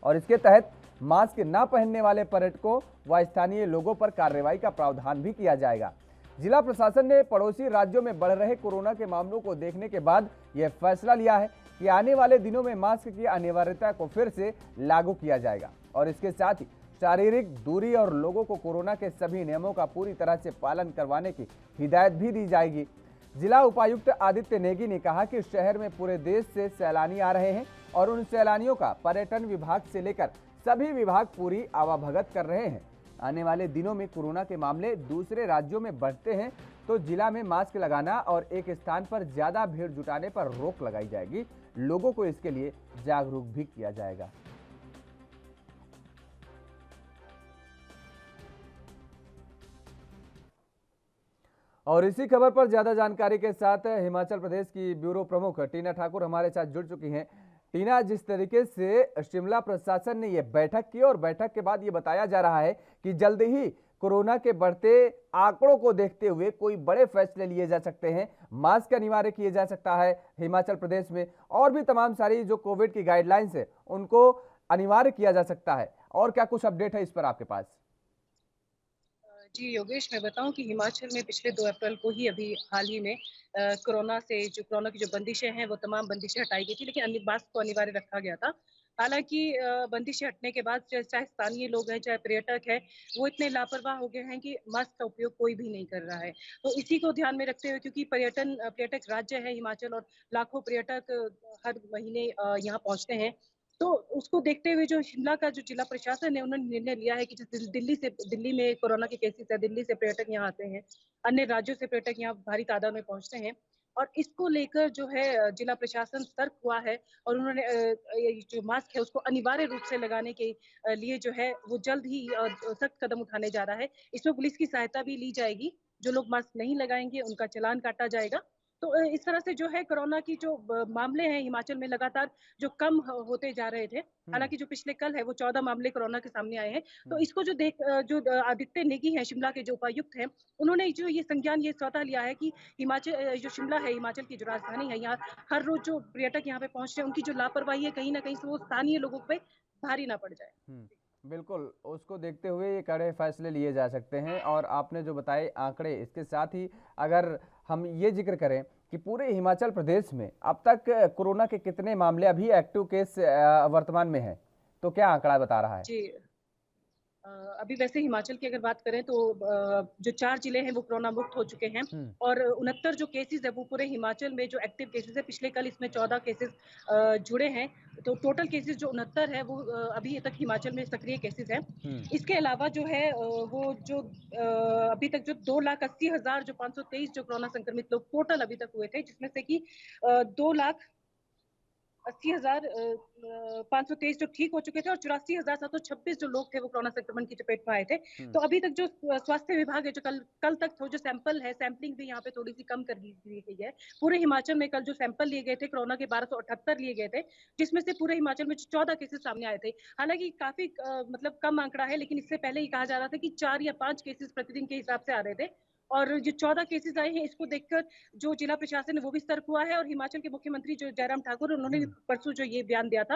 और इसके तहत मास्क न पहनने वाले पर्यटकों व स्थानीय लोगों पर कार्रवाई का प्रावधान भी किया जाएगा। जिला प्रशासन ने पड़ोसी राज्यों में बढ़ रहे कोरोना के मामलों को देखने के बाद यह फैसला लिया है कि आने वाले दिनों में मास्क की अनिवार्यता को फिर से लागू किया जाएगा और इसके साथ ही शारीरिक दूरी और लोगों को कोरोना के सभी नियमों का पूरी तरह से पालन करवाने की हिदायत भी दी जाएगी। जिला उपायुक्त आदित्य नेगी ने कहा कि शहर में पूरे देश से सैलानी आ रहे हैं और उन सैलानियों का पर्यटन विभाग से लेकर सभी विभाग पूरी आवाभगत कर रहे हैं। आने वाले दिनों में कोरोना के मामले दूसरे राज्यों में बढ़ते हैं तो जिला में मास्क लगाना और एक स्थान पर ज्यादा भीड़ जुटाने पर रोक लगाई जाएगी। लोगों को इसके लिए जागरूक भी किया जाएगा। और इसी खबर पर ज्यादा जानकारी के साथ हिमाचल प्रदेश की ब्यूरो प्रमुख टीना ठाकुर हमारे साथ जुड़ चुकी हैं। टीना, जिस तरीके से शिमला प्रशासन ने यह बैठक की और बैठक के बाद ये बताया जा रहा है कि जल्द ही कोरोना के बढ़ते आंकड़ों को देखते हुए कोई बड़े फैसले लिए जा सकते हैं, मास्क अनिवार्य किए जा सकता है हिमाचल प्रदेश में और भी तमाम सारी जो कोविड की गाइडलाइंस है उनको अनिवार्य किया जा सकता है। और क्या कुछ अपडेट है इस पर आपके पास? जी योगेश, मैं बताऊं कि हिमाचल में पिछले 2 अप्रैल को ही अभी हाल ही में कोरोना की जो बंदिशें हैं वो तमाम बंदिशें हटाई गई थी, लेकिन मास्क को अनिवार्य रखा गया था। हालांकि बंदिशें हटने के बाद चाहे स्थानीय लोग हैं चाहे पर्यटक है, वो इतने लापरवाह हो गए हैं कि मास्क का उपयोग कोई भी नहीं कर रहा है। तो इसी को ध्यान में रखते हुए, क्योंकि पर्यटक राज्य है हिमाचल और लाखों पर्यटक हर महीने यहाँ पहुंचते हैं, तो उसको देखते हुए जो शिमला का जो जिला प्रशासन है उन्होंने निर्णय लिया है कि दिल्ली में कोरोना के केसेस है, दिल्ली से पर्यटक यहाँ आते हैं, अन्य राज्यों से पर्यटक यहाँ भारी तादाद में पहुंचते हैं और इसको लेकर जो है जिला प्रशासन सतर्क हुआ है और उन्होंने ये जो मास्क है उसको अनिवार्य रूप से लगाने के लिए जो है वो जल्द ही सख्त कदम उठाने जा रहा है। इसमें पुलिस की सहायता भी ली जाएगी, जो लोग मास्क नहीं लगाएंगे उनका चालान काटा जाएगा। तो इस तरह से जो है कोरोना की जो मामले हैं हिमाचल में लगातार जो कम होते जा रहे थे, हालांकि जो पिछले कल है वो 14 मामले कोरोना के सामने आए हैं। तो इसको जो आदित्य नेगी हैं शिमला के जो उपायुक्त हैं, उन्होंने जो ये संज्ञान ये स्वतः लिया है कि हिमाचल जो शिमला है हिमाचल की जो राजधानी है, यहाँ हर रोज जो पर्यटक यहाँ पे पहुंच रहे हैं उनकी जो लापरवाही है कहीं ना कहीं से वो स्थानीय लोगों पे भारी ना पड़ जाए। बिल्कुल, उसको देखते हुए ये कड़े फैसले लिए जा सकते हैं। और आपने जो बताए आंकड़े, इसके साथ ही अगर हम ये जिक्र करें कि पूरे हिमाचल प्रदेश में अब तक कोरोना के कितने मामले अभी एक्टिव केस वर्तमान में हैं, तो क्या आंकड़ा बता रहा है? जी, अभी वैसे हिमाचल की अगर बात करें तो जो 4 जिले हैं वो कोरोना मुक्त हो चुके हैं और 69 जो केसेस है वो पूरे हिमाचल में जो एक्टिव केसेस है, पिछले कल इसमें 14 केसेस जुड़े हैं, तो टोटल केसेस जो 69 है वो अभी तक हिमाचल में सक्रिय केसेस हैं। इसके अलावा जो है वो जो अभी तक जो 2,80,000 जो 523 जो कोरोना संक्रमित लोग टोटल अभी तक हुए थे, जिसमें से कि 2,80,523 जो ठीक हो चुके थे और 84,726 जो लोग थे वो कोरोना संक्रमण की चपेट में आए थे। तो अभी तक जो स्वास्थ्य विभाग है जो कल तक जो सैंपल है, सैंपलिंग भी यहाँ पे थोड़ी सी कम कर दी गई है। पूरे हिमाचल में कल जो सैंपल लिए गए थे कोरोना के 1278 लिए गए थे, जिसमें से पूरे हिमाचल में 14 केसेस सामने आए थे। हालांकि काफी मतलब कम आंकड़ा है, लेकिन इससे पहले ही कहा जा रहा था कि 4 या 5 केसेस प्रतिदिन के हिसाब से आ रहे थे और जो 14 केसेस आए हैं इसको देखकर जो जिला प्रशासन है वो भी सतर्क हुआ है। और हिमाचल के मुख्यमंत्री जो जयराम ठाकुर, उन्होंने परसों जो ये बयान दिया था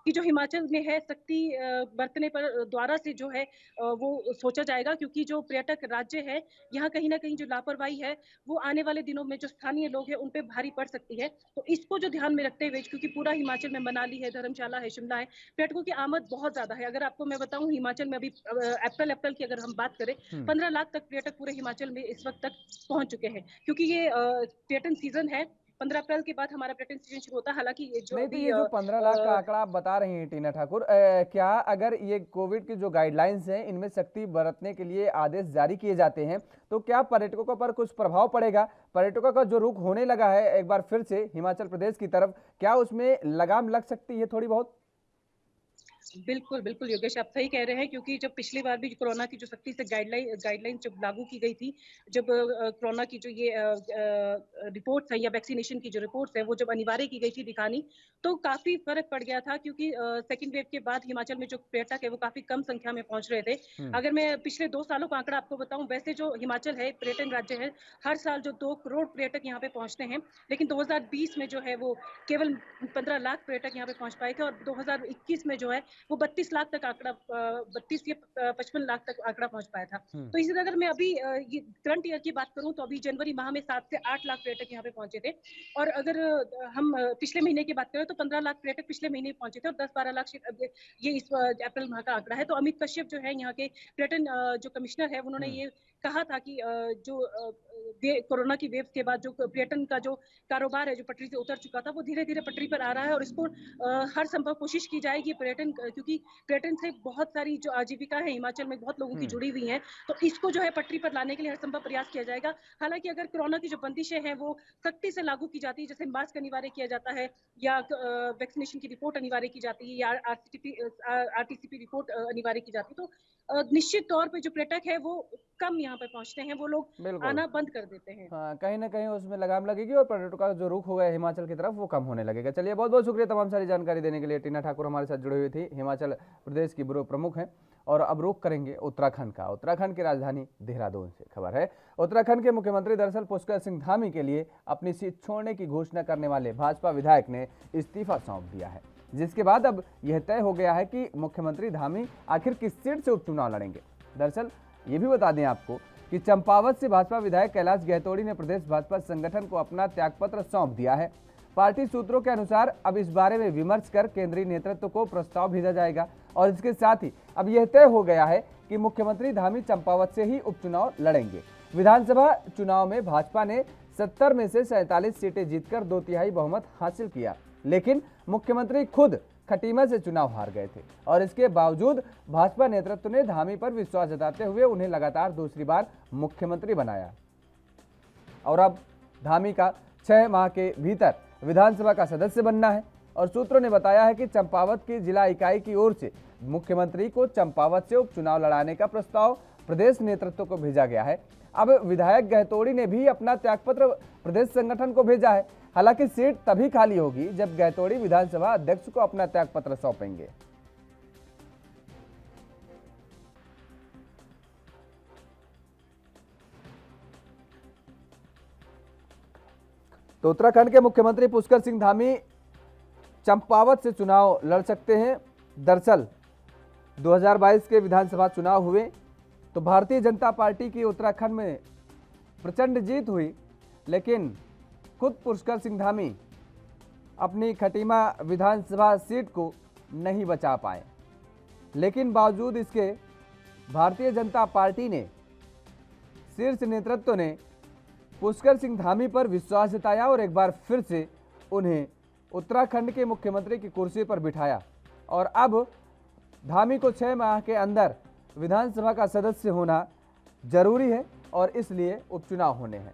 कि जो हिमाचल में है सख्ती बरतने पर द्वारा से जो है वो सोचा जाएगा, क्योंकि जो पर्यटक राज्य है यहाँ कहीं ना कहीं जो लापरवाही है वो आने वाले दिनों में जो स्थानीय लोग हैं उन पे भारी पड़ सकती है। तो इसको जो ध्यान में रखते हुए, क्योंकि पूरा हिमाचल में मनाली है, धर्मशाला है, शिमला है, पर्यटकों की आमद बहुत ज्यादा है। अगर आपको मैं बताऊं हिमाचल में अभी अप्रैल की अगर हम बात करें 15 लाख तक पर्यटक पूरे हिमाचल में इस वक्त तक पहुंच चुके हैं, क्योंकि ये पर्यटन सीजन है। 15 अप्रैल के बाद हमारा पर्यटन सीजन शुरू होता है। हालांकि ये जो नहीं, ये जो 15 लाख का आंकड़ा आप बता रही हैं टीना ठाकुर, क्या अगर ये कोविड की जो गाइडलाइंस हैं इनमें सख्ती बरतने के लिए आदेश जारी किए जाते हैं तो क्या पर्यटकों पर कुछ प्रभाव पड़ेगा? पर्यटकों का जो रुख होने लगा है एक बार फिर से हिमाचल प्रदेश की तरफ, क्या उसमें लगाम लग सकती है थोड़ी बहुत? बिल्कुल, बिल्कुल योगेश, आप सही कह रहे हैं, क्योंकि जब पिछली बार भी कोरोना की जो सख्ती से गाइडलाइन जब लागू की गई थी, जब कोरोना की जो ये रिपोर्ट्स हैं या वैक्सीनेशन की जो रिपोर्ट्स हैं, वो जब अनिवार्य की गई थी दिखानी, तो काफ़ी फ़र्क पड़ गया था, क्योंकि सेकंड वेव के बाद हिमाचल में जो पर्यटक है वो काफ़ी कम संख्या में पहुँच रहे थे। हम्म। अगर मैं पिछले 2 सालों का आंकड़ा आपको बताऊँ, वैसे जो हिमाचल है पर्यटन राज्य है, हर साल जो 2 करोड़ पर्यटक यहाँ पे पहुँचते हैं, लेकिन 2020 में जो है वो केवल 15 लाख पर्यटक यहाँ पे पहुँच पाए थे, और 2021 में जो है वो 32 लाख तक आंकड़ा 32 या 55 लाख तक आंकड़ा पहुंच पाया था। तो इसी तरह अगर मैं अभी ये करंट ईयर की बात करूं, तो अभी जनवरी माह में 7 से 8 लाख पर्यटक यहाँ पे पहुंचे थे, और अगर हम पिछले महीने की बात करें तो 15 लाख पर्यटक पिछले महीने पहुंचे थे, और 10-12 लाख ये इस अप्रैल माह का आंकड़ा है। तो अमित कश्यप जो है यहाँ के पर्यटन जो कमिश्नर है, उन्होंने ये कहा था कि जो कोरोना की वेव के बाद जो पर्यटन का जो कारोबार है जो पटरी से उतर चुका था, वो धीरे धीरे पटरी पर आ रहा है, और इसको हर संभव कोशिश की जाएगी पर्यटन, क्योंकि पर्यटन से बहुत सारी जो आजीविका है हिमाचल में बहुत लोगों की जुड़ी हुई हैं, तो इसको जो है पटरी पर लाने के लिए हर संभव प्रयास किया जाएगा। हालांकि अगर कोरोना की जो बंदिशें हैं वो सख्ती से लागू की जाती है, जैसे मास्क अनिवार्य किया जाता है, या वैक्सीनेशन की रिपोर्ट अनिवार्य की जाती है, या आरटीसीपी रिपोर्ट अनिवार्य की जाती है, तो निश्चित तौर पे जो पर्यटक है वो कम यहाँ पे पहुंचते हैं, वो लोग बिल्कुल। आना बंद कर देते हैं। हाँ, कहीं ना कहीं उसमें लगाम लगेगी और पर्यटकों का जो रुख होगा हिमाचल की तरफ वो कम होने लगेगा। चलिए, बहुत बहुत शुक्रिया तमाम सारी जानकारी देने के लिए। टीना ठाकुर हमारे साथ जुड़ी हुई थी, हिमाचल प्रदेश की ब्यूरो प्रमुख हैं। और अब रुख करेंगे उत्तराखंड का। उत्तराखंड की राजधानी देहरादून से खबर है। उत्तराखंड के मुख्यमंत्री दरअसल पुष्कर सिंह धामी के लिए अपनी सीट छोड़ने की घोषणा करने वाले भाजपा विधायक ने इस्तीफा सौंप दिया है, जिसके बाद अब यह तय हो गया है कि मुख्यमंत्री धामी आखिर किस सीट से उपचुनाव लड़ेंगे। दरअसल ये भी बता दें आपको कि चंपावत से भाजपा विधायक कैलाश गहतोड़ी ने प्रदेश भाजपा संगठन को अपना त्यागपत्र सौंप दिया है। पार्टी सूत्रों के अनुसार अब इस बारे में विमर्श कर केंद्रीय नेतृत्व को प्रस्ताव भेजा जाएगा, और इसके साथ ही अब यह तय हो गया है कि मुख्यमंत्री धामी चंपावत से ही उपचुनाव लड़ेंगे। विधानसभा चुनाव में भाजपा ने 70 में से 47 सीटें जीतकर 2/3 बहुमत हासिल किया, लेकिन मुख्यमंत्री खुद खटीमा से चुनाव हार गए थे, और इसके बावजूद भाजपा नेतृत्व ने धामी पर विश्वास जताते हुए उन्हें लगातार दूसरी बार मुख्यमंत्री बनाया। और अब धामी का 6 माह के भीतर विधानसभा का सदस्य बनना है, और सूत्रों ने बताया है कि चंपावत की जिला इकाई की ओर से मुख्यमंत्री को चंपावत से उपचुनाव लड़ाने का प्रस्ताव प्रदेश नेतृत्व को भेजा गया है। अब विधायक गहतोड़ी ने भी अपना त्यागपत्र प्रदेश संगठन को भेजा है। हालांकि सीट तभी खाली होगी जब गहतोड़ी विधानसभा अध्यक्ष को अपना त्यागपत्र सौंपेंगे। तो उत्तराखंड के मुख्यमंत्री पुष्कर सिंह धामी चंपावत से चुनाव लड़ सकते हैं। दरअसल 2022 के विधानसभा चुनाव हुए तो भारतीय जनता पार्टी की उत्तराखंड में प्रचंड जीत हुई, लेकिन खुद पुष्कर सिंह धामी अपनी खटीमा विधानसभा सीट को नहीं बचा पाए। लेकिन बावजूद इसके भारतीय जनता पार्टी ने, शीर्ष नेतृत्व ने पुष्कर सिंह धामी पर विश्वास जताया और एक बार फिर से उन्हें उत्तराखंड के मुख्यमंत्री की कुर्सी पर बिठाया। और अब धामी को 6 माह के अंदर विधानसभा का सदस्य होना जरूरी है, और इसलिए उपचुनाव होने हैं।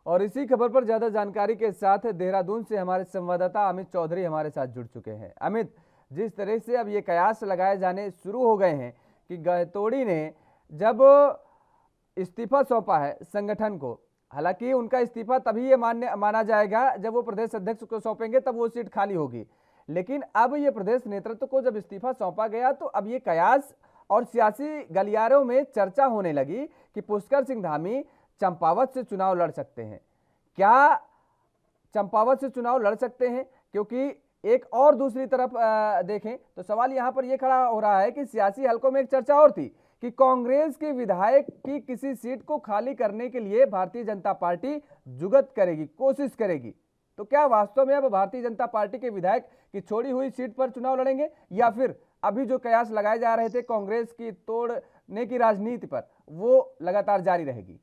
और इसी खबर पर ज्यादा जानकारी के साथ देहरादून से हमारे संवाददाता अमित चौधरी हमारे साथ जुड़ चुके हैं। अमित, जिस तरह से अब ये कयास लगाए जाने शुरू हो गए हैं कि गहतोड़ी ने जब इस्तीफा सौंपा है संगठन को, हालांकि उनका इस्तीफा तभी ये माना जाएगा जब वो प्रदेश अध्यक्ष को सौंपेंगे, तब वो सीट खाली होगी। लेकिन अब ये प्रदेश नेतृत्व को जब इस्तीफा सौंपा गया तो अब ये कयास और सियासी गलियारों में चर्चा होने लगी कि पुष्कर सिंह धामी चंपावत से चुनाव लड़ सकते हैं। क्या चंपावत से चुनाव लड़ सकते हैं? क्योंकि एक और दूसरी तरफ देखें तो सवाल यहां पर यह खड़ा हो रहा है कि सियासी हलकों में एक चर्चा और थी कि कांग्रेस के विधायक की किसी सीट को खाली करने के लिए भारतीय जनता पार्टी जुगत करेगी, कोशिश करेगी। तो क्या वास्तव में अब भारतीय जनता पार्टी के विधायक की छोड़ी हुई सीट पर चुनाव लड़ेंगे, या फिर अभी जो कयास लगाए जा रहे थे कांग्रेस की तोड़ने की राजनीति पर, वो लगातार जारी रहेगी?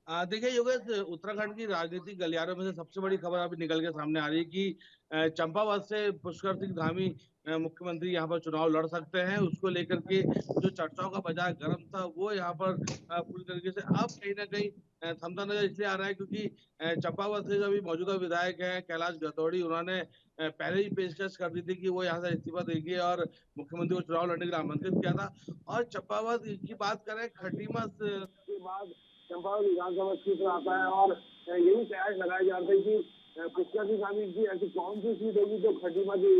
देखिए योगेश, उत्तराखंड की राजनीतिक गलियारों में से सबसे बड़ी खबर अभी निकल के सामने आ रही है कि चंपावत से पुष्कर सिंह धामी मुख्यमंत्री यहाँ पर चुनाव लड़ सकते हैं। उसको लेकर के जो चर्चाओं का बाजार गर्म था वो यहाँ पर पूरी तरीके से अब कहीं ना कहीं थमता नजर इसलिए आ रहा है क्योंकि चंपावत से जो अभी मौजूदा विधायक है कैलाश गतौड़ी, उन्होंने पहले ही पेशकश कर दी थी कि वो यहाँ से इस्तीफा देंगे और मुख्यमंत्री को चुनाव लड़ने के लिए आमंत्रित किया था। और चंपावत की बात करें, खटीमा के बाद चंपावत विधानसभा सीट पर आता है और यही कयास लगाया जाता है कि पुष्कर सिंह धामी की ऐसी कौन सी सीट होगी जो खटीमा की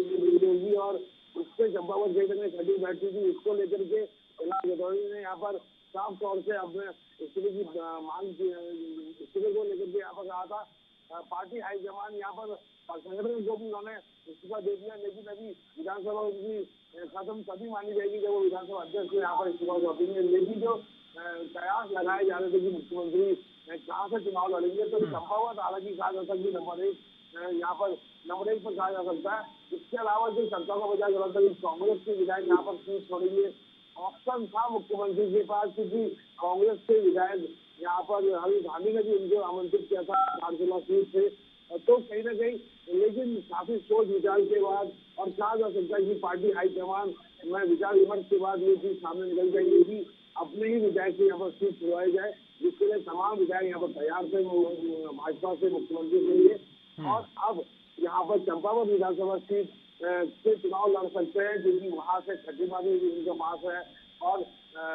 होगी और उससे चंपावत गई तक खटी बैठती थी। इसको लेकर के कैलाश गतौड़ी ने यहाँ पर साफ तौर से अपने इस्तीफे की मांग इस्तीफे को लेकर के यहाँ पर कहा था। पार्टी हाईकमान यहाँ पर संगठन को भी उन्होंने इस्तीफा दे दिया, लेकिन अभी विधानसभा उनकी खत्म तभी मानी जाएगी जब वो विधानसभा अध्यक्ष को यहाँ पर इस्तीफा सौंपेंगे। लेकिन जो कयास लगाए जा रहे थे कि मुख्यमंत्री कहाँ से चुनाव लड़ेंगे, तो चंपावत हालांकि कहा जा सकता है नंबर एक पर कहा जा सकता है। इसके अलावा जो सरकार को बचा जा था कांग्रेस के विधायक यहाँ पर सीट छोड़ेंगे, ऑप्शन था मुख्यमंत्री के पास, क्योंकि कांग्रेस के विधायक यहाँ पर हरी धामी ने भी उनको आमंत्रित किया था धारचूला सीट से। तो कहीं ना कहीं लेकिन काफी सोच विचार के बाद और कहा जा सकता है कि पार्टी हाईकमान में विचार विमर्श के बाद ये चीज सामने निकल जाएगी कि अपने ही विधायक से यहाँ पर सीट छुड़वाई जाए, जिसके लिए तमाम विधायक यहाँ पर तैयार थे भाजपा से मुख्यमंत्री के लिए। और अब यहाँ पर चंपावत विधानसभा सीट से चुनाव लड़ सकते हैं, क्योंकि वहाँ से खटीमा भी उनके पास है और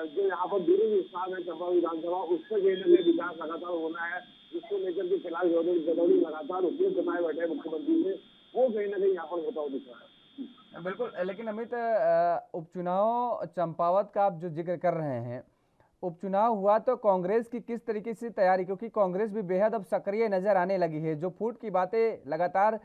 जो यहाँ पर दूरी स्थान है चंपावत विधानसभा, उससे कहीं ना कहीं विकास लगातार होना है, जिसको लेकर के कैलाश गतौड़ी लगातार उपयोग बनाए बैठे मुख्यमंत्री से, वो कहीं ना कहीं यहाँ पर बताओ दिखा है। बिल्कुल, लेकिन अमित, उपचुनाव चंपावत का आप जो जिक्र कर रहे हैं, उपचुनाव हुआ तो कांग्रेस की किस तरीके से तैयारी, क्योंकि कांग्रेस भी बेहद अब सक्रिय नजर आने लगी है। जो फूट की बातें लगातार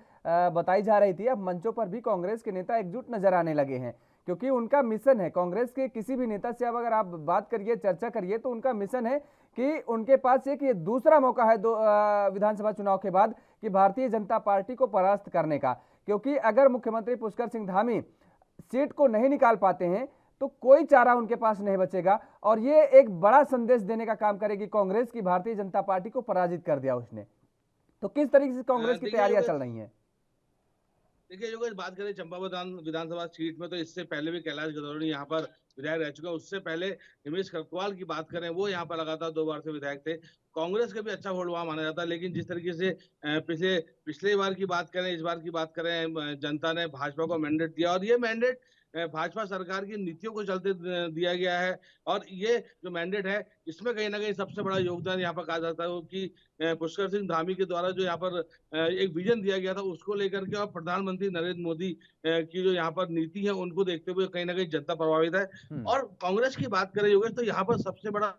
बताई जा रही थी, अब मंचों पर भी कांग्रेस के नेता एकजुट नजर आने लगे हैं, क्योंकि उनका मिशन है। कांग्रेस के किसी भी नेता से अब अगर आप बात करिए, चर्चा करिए, तो उनका मिशन है कि उनके पास एक ये दूसरा मौका है विधानसभा चुनाव के बाद कि भारतीय जनता पार्टी को परास्त करने का, क्योंकि अगर मुख्यमंत्री पुष्कर सिंह धामी सीट को नहीं निकाल पाते हैं तो कोई चारा उनके पास नहीं बचेगा, और ये एक बड़ा संदेश देने का काम करेगी कांग्रेस की भारतीय जनता पार्टी को पराजित कर दिया उसने। तो किस तरीके से कांग्रेस की तैयारियां चल रही हैं? देखिए, जो बात करें चंपावत विधानसभा सीट में, तो इससे पहले भी कैलाश गतौड़ी यहाँ पर विधायक रह चुके हैं। उससे पहले हिमेश करकवाल की बात करें, वो यहाँ पर लगातार 2 बार से विधायक थे। कांग्रेस का भी अच्छा वोट वहां माना जाता है, लेकिन जिस तरीके से पिछले बार की बात करें, इस बार की बात करें, जनता ने भाजपा को मैंडेट दिया और ये मैंडेट भाजपा सरकार की नीतियों को चलते दिया गया है। और ये जो मैंडेट है, इसमें कहीं ना कहीं सबसे बड़ा योगदान यहाँ पर कहा जाता है कि पुष्कर सिंह धामी के द्वारा जो यहाँ पर एक विजन दिया गया था, उसको लेकर के और प्रधानमंत्री नरेंद्र मोदी की जो यहाँ पर नीति है, उनको देखते हुए कहीं ना कहीं जनता प्रभावित है। और कांग्रेस की बात करें योगेश, तो यहाँ पर सबसे बड़ा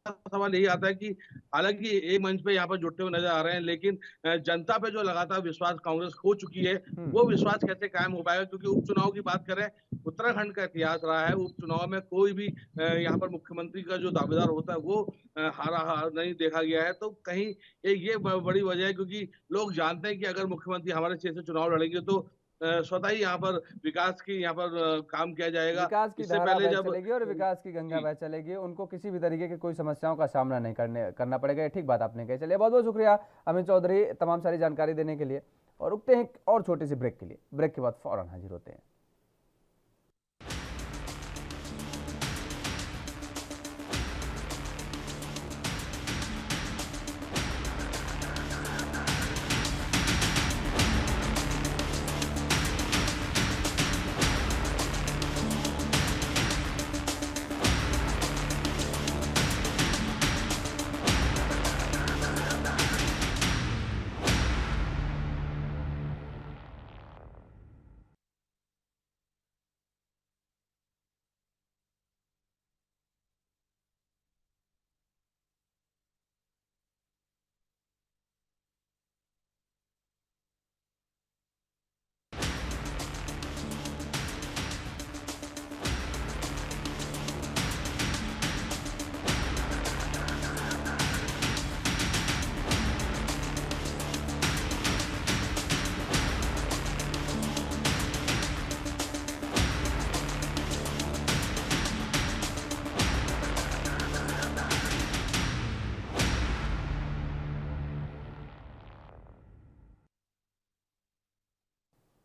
सवाल यही आता है कि हालांकि एक मंच पे यहाँ पर जुटते हुए नजर आ रहे हैं, लेकिन जनता पे जो लगातार विश्वास कांग्रेस खो चुकी है, वो विश्वास कैसे कायम हो पाएगा? क्योंकि उपचुनाव की बात करें, उत्तराखंड का इतिहास रहा है, उपचुनाव में कोई भी यहाँ पर मुख्यमंत्री का जो दावेदार होता है वो हारा नहीं देखा गया है। तो कहीं ये बड़ी वजह है, क्योंकि लोग जानते हैं कि अगर मुख्यमंत्री हमारे क्षेत्र से चुनाव लड़ेंगे तो स्वतः ही यहाँ पर विकास की यहाँ पर काम किया जाएगा, विकास की इससे धारा पहले बह जब चलेगी और विकास की गंगा बह चलेगी, उनको किसी भी तरीके की कोई समस्याओं का सामना नहीं करना पड़ेगा। ठीक बात आपने कही। चलिए, बहुत बहुत शुक्रिया अमित चौधरी तमाम सारी जानकारी देने के लिए, और रुकते हैं और छोटे से ब्रेक के लिए। ब्रेक के बाद फौरन हाजिर होते हैं।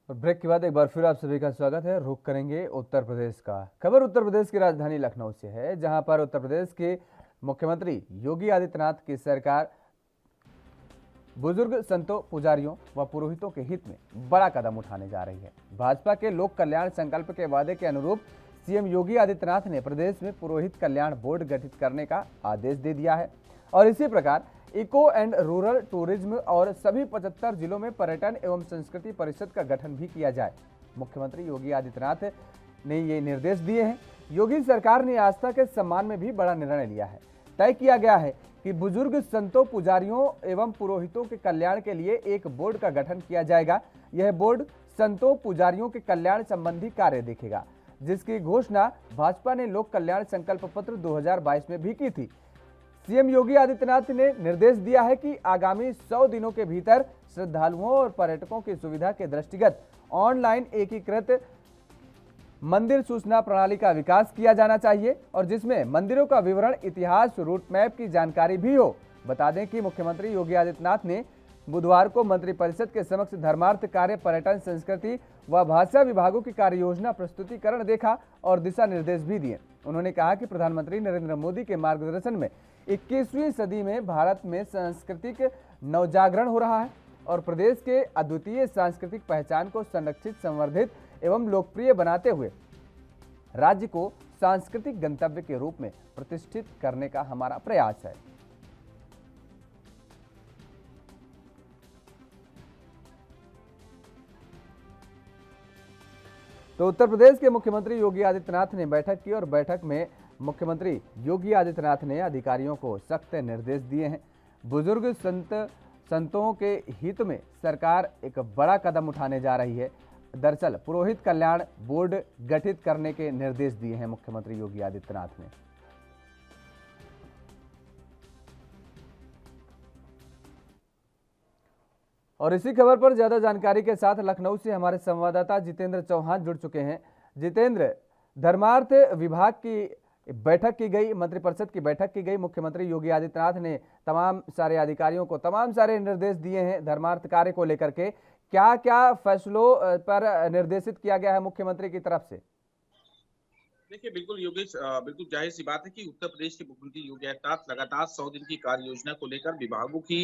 और ब्रेक के बाद एक बार फिर आप सभी का स्वागत है। रुख करेंगे उत्तर प्रदेश का। खबर उत्तर प्रदेश की राजधानी लखनऊ से है, जहां पर उत्तर प्रदेश के मुख्यमंत्री योगी आदित्यनाथ की सरकार बुजुर्ग संतों, पुजारियों व पुरोहितों के हित में बड़ा कदम उठाने जा रही है। भाजपा के लोक कल्याण संकल्प के वादे के अनुरूप सीएम योगी आदित्यनाथ ने प्रदेश में पुरोहित कल्याण बोर्ड गठित करने का आदेश दे दिया है और इसी प्रकार इको एंड रूरल टूरिज्म और सभी 75 जिलों में पर्यटन एवं संस्कृति परिषद का गठन भी किया जाए। मुख्यमंत्री योगी आदित्यनाथ ने ये निर्देश दिए हैं। योगी सरकार ने आस्था के सम्मान में भी बड़ा निर्णय लिया है। तय किया गया है कि बुजुर्ग संतों, पुजारियों एवं पुरोहितों के कल्याण के लिए एक बोर्ड का गठन किया जाएगा। यह बोर्ड संतों, पुजारियों के कल्याण संबंधी कार्य देखेगा, जिसकी घोषणा भाजपा ने लोक कल्याण संकल्प पत्र 2022 में भी की थी। सीएम योगी आदित्यनाथ ने निर्देश दिया है कि आगामी 100 दिनों के भीतर श्रद्धालुओं और पर्यटकों की सुविधा के दृष्टिगत ऑनलाइन एकीकृत मंदिर सूचना प्रणाली का विकास किया जाना चाहिए और जिसमें मंदिरों का विवरण, इतिहास, रूट मैप की जानकारी भी हो। बता दें कि मुख्यमंत्री योगी आदित्यनाथ ने बुधवार को मंत्रिपरिषद के समक्ष धर्मार्थ कार्य, पर्यटन, संस्कृति व भाषा विभागों की कार्य योजना प्रस्तुतिकरण देखा और दिशा निर्देश भी दिए। उन्होंने कहा कि प्रधानमंत्री नरेंद्र मोदी के मार्गदर्शन में 21वीं सदी में भारत में सांस्कृतिक नवजागरण हो रहा है और प्रदेश के अद्वितीय सांस्कृतिक पहचान को संरक्षित, संवर्धित एवं लोकप्रिय बनाते हुए राज्य को सांस्कृतिक गंतव्य के रूप में प्रतिष्ठित करने का हमारा प्रयास है। तो उत्तर प्रदेश के मुख्यमंत्री योगी आदित्यनाथ ने बैठक की और बैठक में मुख्यमंत्री योगी आदित्यनाथ ने अधिकारियों को सख्त निर्देश दिए हैं। बुजुर्ग संतों के हित में सरकार एक बड़ा कदम उठाने जा रही है। दरअसल पुरोहित कल्याण बोर्ड गठित करने के निर्देश दिए हैं मुख्यमंत्री योगी आदित्यनाथ ने। और इसी खबर पर ज्यादा जानकारी के साथ लखनऊ से हमारे संवाददाता जितेंद्र चौहान जुड़ चुके हैं। जितेंद्र, धर्मार्थ विभाग की बैठक की गई, मंत्रिपरिषद की बैठक की गई। मुख्यमंत्री योगी आदित्यनाथ ने तमाम सारे अधिकारियों को तमाम सारे निर्देश दिए हैं धर्मार्थ कार्य को लेकर के। क्या क्या फैसलों पर निर्देशित किया गया है मुख्यमंत्री की तरफ से? देखिए, बिल्कुल योगेश, बिल्कुल जाहिर सी बात है कि उत्तर प्रदेश के मुख्यमंत्री योगी आदित्यनाथ लगातार 100 दिन की कार्य योजना को लेकर विभागों की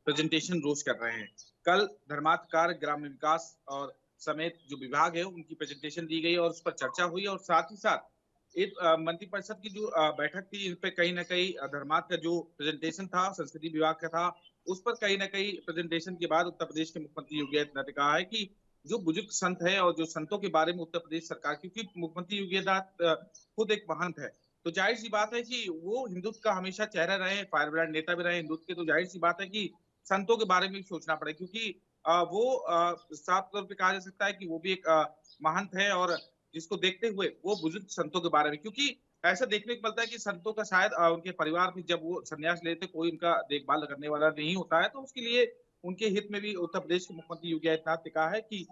प्रेजेंटेशन रोज कर रहे हैं। कल धर्मार्थ कार्य, ग्राम्य विकास और समेत जो विभाग है उनकी प्रेजेंटेशन दी गई और उस पर चर्चा हुई और साथ ही साथ एक मंत्रिपरिषद की जो बैठक थी, इन पे कहीं ना कहीं धर्मार्थ का जो प्रेजेंटेशन था, संस्कृति विभाग का था, उस पर कहीं ना कहीं प्रेजेंटेशन के बाद उत्तर प्रदेश के मुख्यमंत्री योगी आदित्यनाथ ने कहा है कि जो बुजुर्ग संत है और जो संतों के बारे में उत्तर प्रदेश सरकार, क्योंकि मुख्यमंत्री योगी आदित्यनाथ खुद एक महंत है, तो जाहिर सी बात है कि वो हिंदुत्व का हमेशा चेहरा रहे, फायर ब्रांड नेता भी रहे हिंदुत्व के, तो जाहिर सी बात है कि संतों के बारे में भी सोचना पड़े, क्योंकि वो साफ तौर पर कहा जा सकता है कि वो भी एक महंत है और जिसको देखते हुए वो बुजुर्ग संतों के बारे में, क्योंकि ऐसा देखने को मिलता है कि संतों का शायद उनके परिवार में जब वो संन्यास लेते कोई उनका देखभाल करने वाला नहीं होता है, तो उसके लिए उनके हित में भी उत्तर प्रदेश के मुख्यमंत्री योगी आदित्यनाथ ने कहा है कि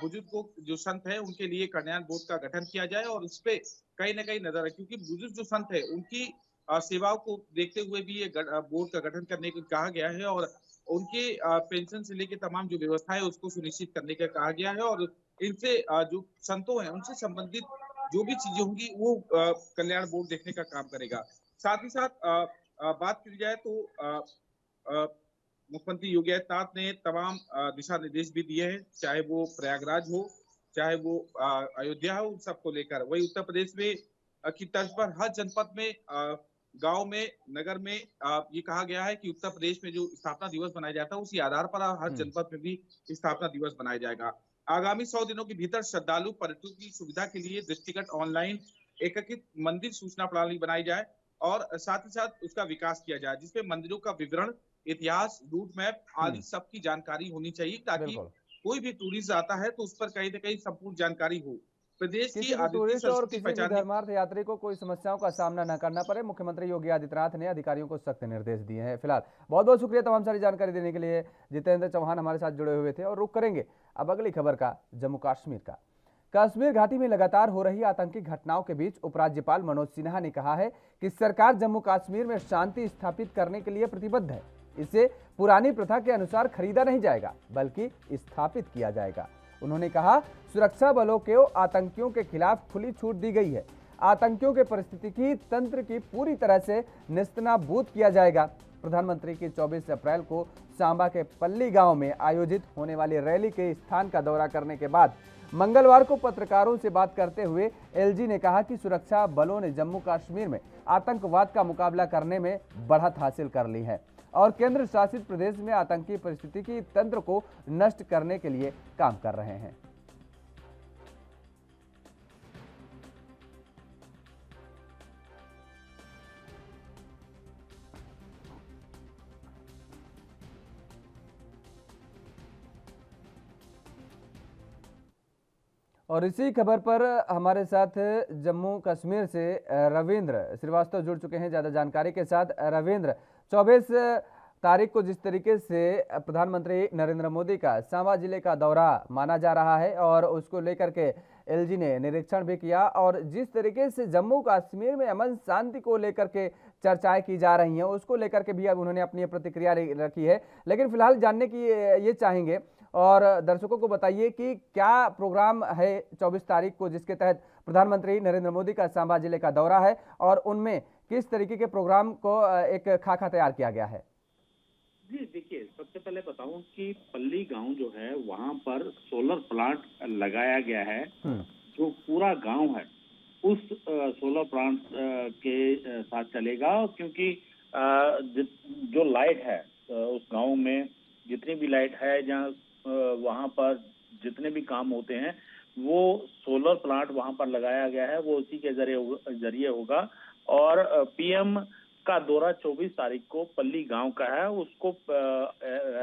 बुजुर्गों जो संत है उनके लिए कल्याण बोर्ड का गठन किया जाए और इस पे कहीं ना कहीं नजर है, क्योंकि बुजुर्ग जो संत है उनकी सेवाओं को देखते हुए भी ये बोर्ड का गठन करने को कहा गया है और उनके पेंशन से लेकर तमाम जो व्यवस्था है उसको सुनिश्चित करने का कहा गया है और इनसे जो संतों हैं उनसे संबंधित जो भी चीजें होंगी वो कल्याण बोर्ड देखने का काम करेगा। साथ ही साथ बात की जाए तो मुख्यमंत्री योगी आदित्यनाथ ने तमाम दिशा निर्देश भी दिए हैं, चाहे वो प्रयागराज हो, चाहे वो अयोध्या हो, उन सबको लेकर। वही उत्तर प्रदेश में की तर्ज पर हर जनपद में, गांव में, नगर में ये कहा गया है कि उत्तर प्रदेश में जो स्थापना दिवस मनाया जाता है उसी आधार पर हर जनपद में भी स्थापना दिवस मनाया जाएगा। आगामी 100 दिनों के भीतर श्रद्धालु पर्यटकों की सुविधा के लिए दृष्टिगत ऑनलाइन एकीकृत मंदिर सूचना प्रणाली बनाई जाए और साथ ही साथ उसका विकास किया जाए, जिसमें मंदिरों का विवरण, इतिहास, रूट मैप आदि सबकी जानकारी होनी चाहिए, ताकि कोई भी टूरिस्ट आता है तो उस पर कहीं ना कहीं संपूर्ण जानकारी हो। प्रदेश की टूरिस्ट और किसी भी धर्मार्थ यात्री को कोई समस्याओं का सामना न करना पड़े, मुख्यमंत्री योगी आदित्यनाथ ने अधिकारियों को सख्त निर्देश दिए हैं। फिलहाल बहुत बहुत शुक्रिया तमाम सारी जानकारी देने के लिए। जितेंद्र चौहान हमारे साथ जुड़े हुए थे और रुक करेंगे अब अगली खबर का, जम्मू कश्मीर का। कश्मीर घाटी में लगातार हो रही आतंकी घटनाओं के बीच उपराज्यपाल मनोज सिन्हा ने कहा है कि सरकार जम्मू कश्मीर में शांति स्थापित करने के लिए प्रतिबद्ध है। इसे पुरानी प्रथा के अनुसार खरीदा नहीं जाएगा बल्कि स्थापित किया जाएगा। उन्होंने कहा, सुरक्षा बलों को आतंकियों के खिलाफ खुली छूट दी गई है। आतंकियों के परिस्थितिकी तंत्र की पूरी तरह से नेस्तनाबूद किया जाएगा। प्रधानमंत्री की 24 अप्रैल को सांबा के पल्ली गांव में आयोजित होने वाली रैली के स्थान का दौरा करने के बाद मंगलवार को पत्रकारों से बात करते हुए एलजी ने कहा कि सुरक्षा बलों ने जम्मू कश्मीर में आतंकवाद का मुकाबला करने में बढ़त हासिल कर ली है और केंद्र शासित प्रदेश में आतंकी परिस्थितिकी तंत्र को नष्ट करने के लिए काम कर रहे हैं। और इसी खबर पर हमारे साथ जम्मू कश्मीर से रविंद्र श्रीवास्तव जुड़ चुके हैं ज़्यादा जानकारी के साथ। रविंद्र, 24 तारीख को जिस तरीके से प्रधानमंत्री नरेंद्र मोदी का सांबा जिले का दौरा माना जा रहा है और उसको लेकर के एलजी ने निरीक्षण भी किया और जिस तरीके से जम्मू कश्मीर में अमन शांति को लेकर के चर्चाएं की जा रही हैं उसको लेकर के भी अब उन्होंने अपनी प्रतिक्रिया रखी है, लेकिन फिलहाल जानने की ये चाहेंगे और दर्शकों को बताइए कि क्या प्रोग्राम है 24 तारीख को जिसके तहत प्रधानमंत्री नरेंद्र मोदी का सांबा जिले का दौरा है और उनमें किस तरीके के प्रोग्राम को एक खाका तैयार किया गया है। जी देखिए, सबसे पहले बताऊं कि पल्ली गांव जो है वहां पर सोलर प्लांट लगाया गया है। जो पूरा गांव है उस सोलर प्लांट के साथ चलेगा, क्योंकि जो लाइट है उस गांव में जितनी भी लाइट है जहाँ वहां पर जितने भी काम होते हैं वो सोलर प्लांट वहां पर लगाया गया है, वो उसी के जरिए होगा। और पीएम का दौरा 24 तारीख को पल्ली गांव का है, उसको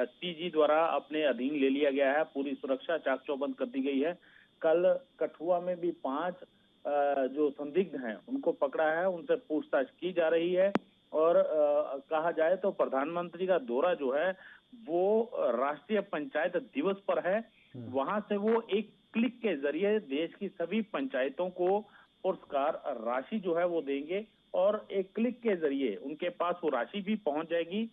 एसपीजी द्वारा अपने अधीन ले लिया गया है। पूरी सुरक्षा चाक चौबंद कर दी गई है। कल कठुआ में भी 5 जो संदिग्ध हैं उनको पकड़ा है, उनसे पूछताछ की जा रही है। और कहा जाए तो प्रधानमंत्री का दौरा जो है वो राष्ट्रीय पंचायत दिवस पर है। वहां से वो एक क्लिक के जरिए देश की सभी पंचायतों को पुरस्कार राशि जो है वो देंगे और एक क्लिक के जरिए उनके पास वो राशि भी पहुंच जाएगी।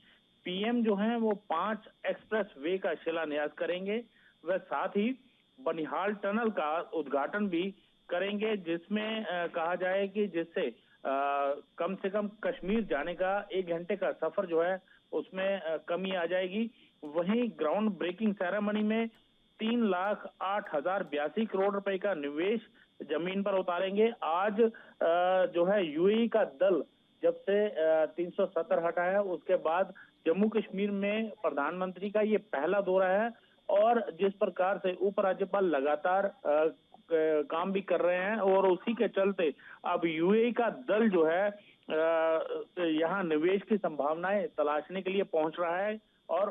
पीएम जो है वो 5 एक्सप्रेस वे का शिलान्यास करेंगे, वह साथ ही बनिहाल टनल का उद्घाटन भी करेंगे, जिसमें कहा जाए कि जिससे कम से कम कश्मीर जाने का 1 घंटे का सफर जो है उसमें कमी आ जाएगी। वहीं ग्राउंड ब्रेकिंग सेरेमनी में 3,08,082 करोड़ रुपए का निवेश जमीन पर उतारेंगे। आज जो है यूएई का दल जब से 370 हटा है उसके बाद जम्मू कश्मीर में प्रधानमंत्री का ये पहला दौरा है। और जिस प्रकार से उपराज्यपाल लगातार काम भी कर रहे हैं और उसी के चलते अब यूएई का दल जो है यहाँ निवेश की संभावनाएं तलाशने के लिए पहुंच रहा है। और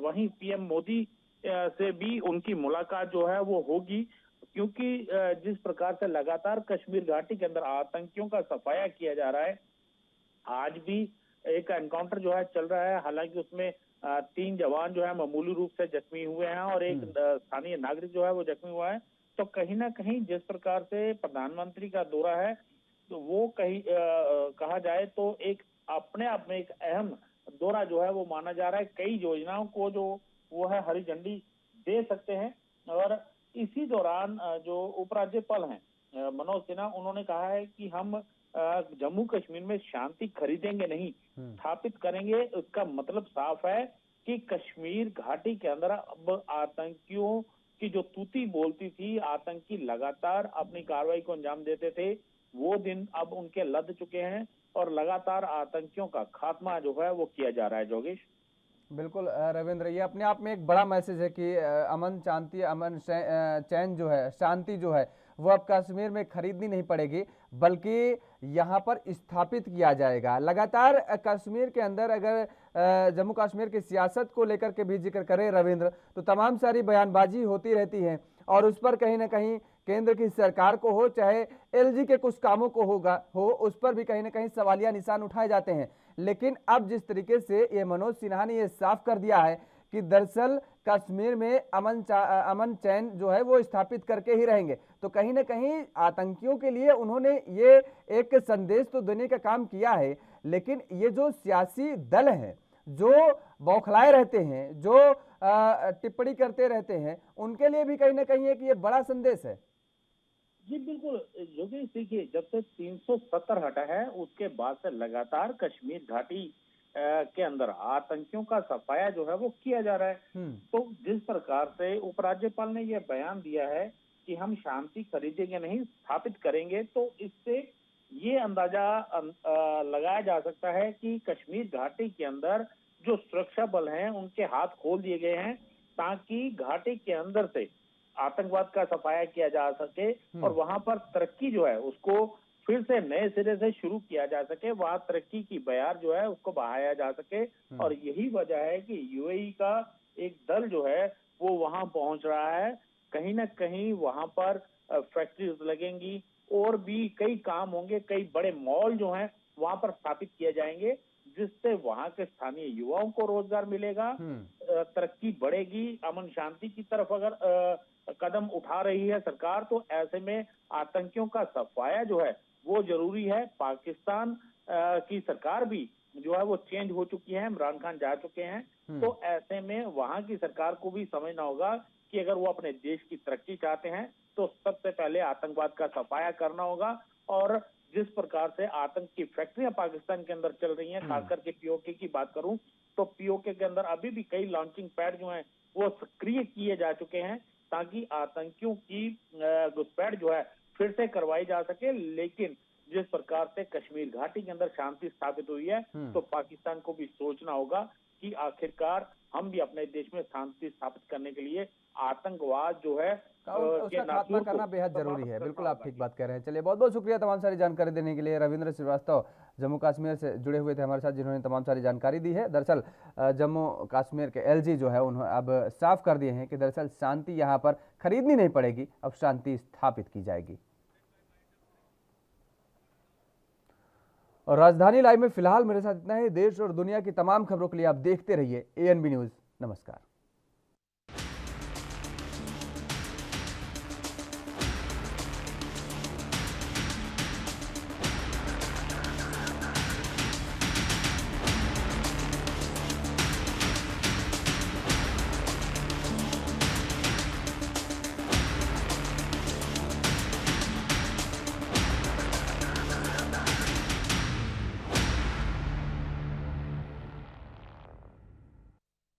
वहीं पीएम मोदी से भी उनकी मुलाकात जो है वो होगी, क्योंकि जिस प्रकार से लगातार कश्मीर घाटी के अंदर आतंकियों का सफाया किया जा रहा है, आज भी एक एनकाउंटर जो है चल रहा है। हालांकि उसमें 3 जवान जो है मामूली रूप से जख्मी हुए हैं और एक स्थानीय नागरिक जो है वो जख्मी हुआ है। तो कहीं ना कहीं जिस प्रकार से प्रधानमंत्री का दौरा है तो वो कहीं कहा जाए तो एक अपने आप में एक अहम दौरा जो है वो माना जा रहा है। कई योजनाओं को जो वो है हरी झंडी दे सकते हैं। और इसी दौरान जो उपराज्यपाल हैं मनोज सिन्हा, उन्होंने कहा है कि हम जम्मू कश्मीर में शांति खरीदेंगे नहीं, स्थापित करेंगे। उसका मतलब साफ है कि कश्मीर घाटी के अंदर अब आतंकियों की जो तूती बोलती थी, आतंकी लगातार अपनी कार्रवाई को अंजाम देते थे, वो दिन अब उनके लद चुके हैं और लगातार आतंकियों का खात्मा जो है वो किया जा रहा है। जोगेश, बिल्कुल रविंद्र, ये अपने आप में एक बड़ा मैसेज है कि अमन शांति, अमन चैन जो है, शांति जो है वो अब कश्मीर में खरीदनी नहीं पड़ेगी बल्कि यहाँ पर स्थापित किया जाएगा। लगातार कश्मीर के अंदर अगर जम्मू कश्मीर की सियासत को लेकर के भी जिक्र करें रविंद्र, तो तमाम सारी बयानबाजी होती रहती है और उस पर कहीं ना कहीं केंद्र की सरकार को हो चाहे एलजी के कुछ कामों को हो उस पर भी कहीं ना कहीं सवालिया निशान उठाए जाते हैं। लेकिन अब जिस तरीके से ये मनोज सिन्हा ने ये साफ कर दिया है कि दरअसल कश्मीर में अमन चैन जो है वो स्थापित करके ही रहेंगे, तो कहीं ना कहीं आतंकियों के लिए उन्होंने ये एक संदेश तो देने का काम किया है। लेकिन ये जो सियासी दल हैं जो बौखलाए रहते हैं, जो टिप्पणी करते रहते हैं, उनके लिए भी कहीं ना कहीं एक ये बड़ा संदेश है। जी बिल्कुल योगेश, देखिए जब से 370 हटा है उसके बाद से लगातार कश्मीर घाटी के अंदर आतंकियों का सफाया जो है वो किया जा रहा है। तो जिस प्रकार से उपराज्यपाल ने यह बयान दिया है कि हम शांति खरीदेंगे नहीं, स्थापित करेंगे, तो इससे ये अंदाजा लगाया जा सकता है कि कश्मीर घाटी के अंदर जो सुरक्षा बल हैं उनके हाथ खोल दिए गए हैं, ताकि घाटी के अंदर से आतंकवाद का सफाया किया जा सके और वहां पर तरक्की जो है उसको फिर से नए सिरे से शुरू किया जा सके, वहां तरक्की की बयार जो है उसको बढ़ाया जा सके। और यही वजह है कि यूएई का एक दल जो है वो वहां पहुंच रहा है। कहीं ना कहीं वहां पर फैक्ट्रीज लगेंगी और भी कई काम होंगे, कई बड़े मॉल जो हैं वहां पर स्थापित किए जाएंगे, जिससे वहां के स्थानीय युवाओं को रोजगार मिलेगा, तरक्की बढ़ेगी। अमन शांति की तरफ अगर कदम उठा रही है सरकार, तो ऐसे में आतंकियों का सफाया जो है वो जरूरी है। पाकिस्तान की सरकार भी जो है वो चेंज हो चुकी है, इमरान खान जा चुके हैं, तो ऐसे में वहां की सरकार को भी समझना होगा कि अगर वो अपने देश की तरक्की चाहते हैं तो सबसे पहले आतंकवाद का सफाया करना होगा। और जिस प्रकार से आतंक की फैक्ट्रियां पाकिस्तान के अंदर चल रही हैं, खासकर के पीओके की बात करूं तो पीओके के अंदर अभी भी कई लॉन्चिंग पैड जो हैं वो सक्रिय किए जा चुके हैं, ताकि आतंकियों की घुसपैठ जो है फिर से करवाई जा सके। लेकिन जिस प्रकार से कश्मीर घाटी के अंदर शांति स्थापित हुई है, तो पाकिस्तान को भी सोचना होगा कि आखिरकार हम भी अपने देश में शांति स्थापित करने के लिए आतंकवाद जो है उसका खात्मा करना बेहद जरूरी है। बिल्कुल आप ठीक बात कह रहे हैं। चलिए, बहुत बहुत शुक्रिया तमाम सारी जानकारी देने के लिए। रविंद्र श्रीवास्तव जम्मू कश्मीर से जुड़े हुए थे हमारे साथ, जिन्होंने तमाम सारी जानकारी दी है। दरअसल जम्मू कश्मीर के एलजी जो है उन्होंने अब साफ कर दिए हैं कि दरअसल शांति यहाँ पर खरीदनी नहीं पड़ेगी, अब शांति स्थापित की जाएगी। और राजधानी लाइव में फिलहाल मेरे साथ इतना ही। देश और दुनिया की तमाम खबरों के लिए आप देखते रहिए एएनबी न्यूज़। नमस्कार।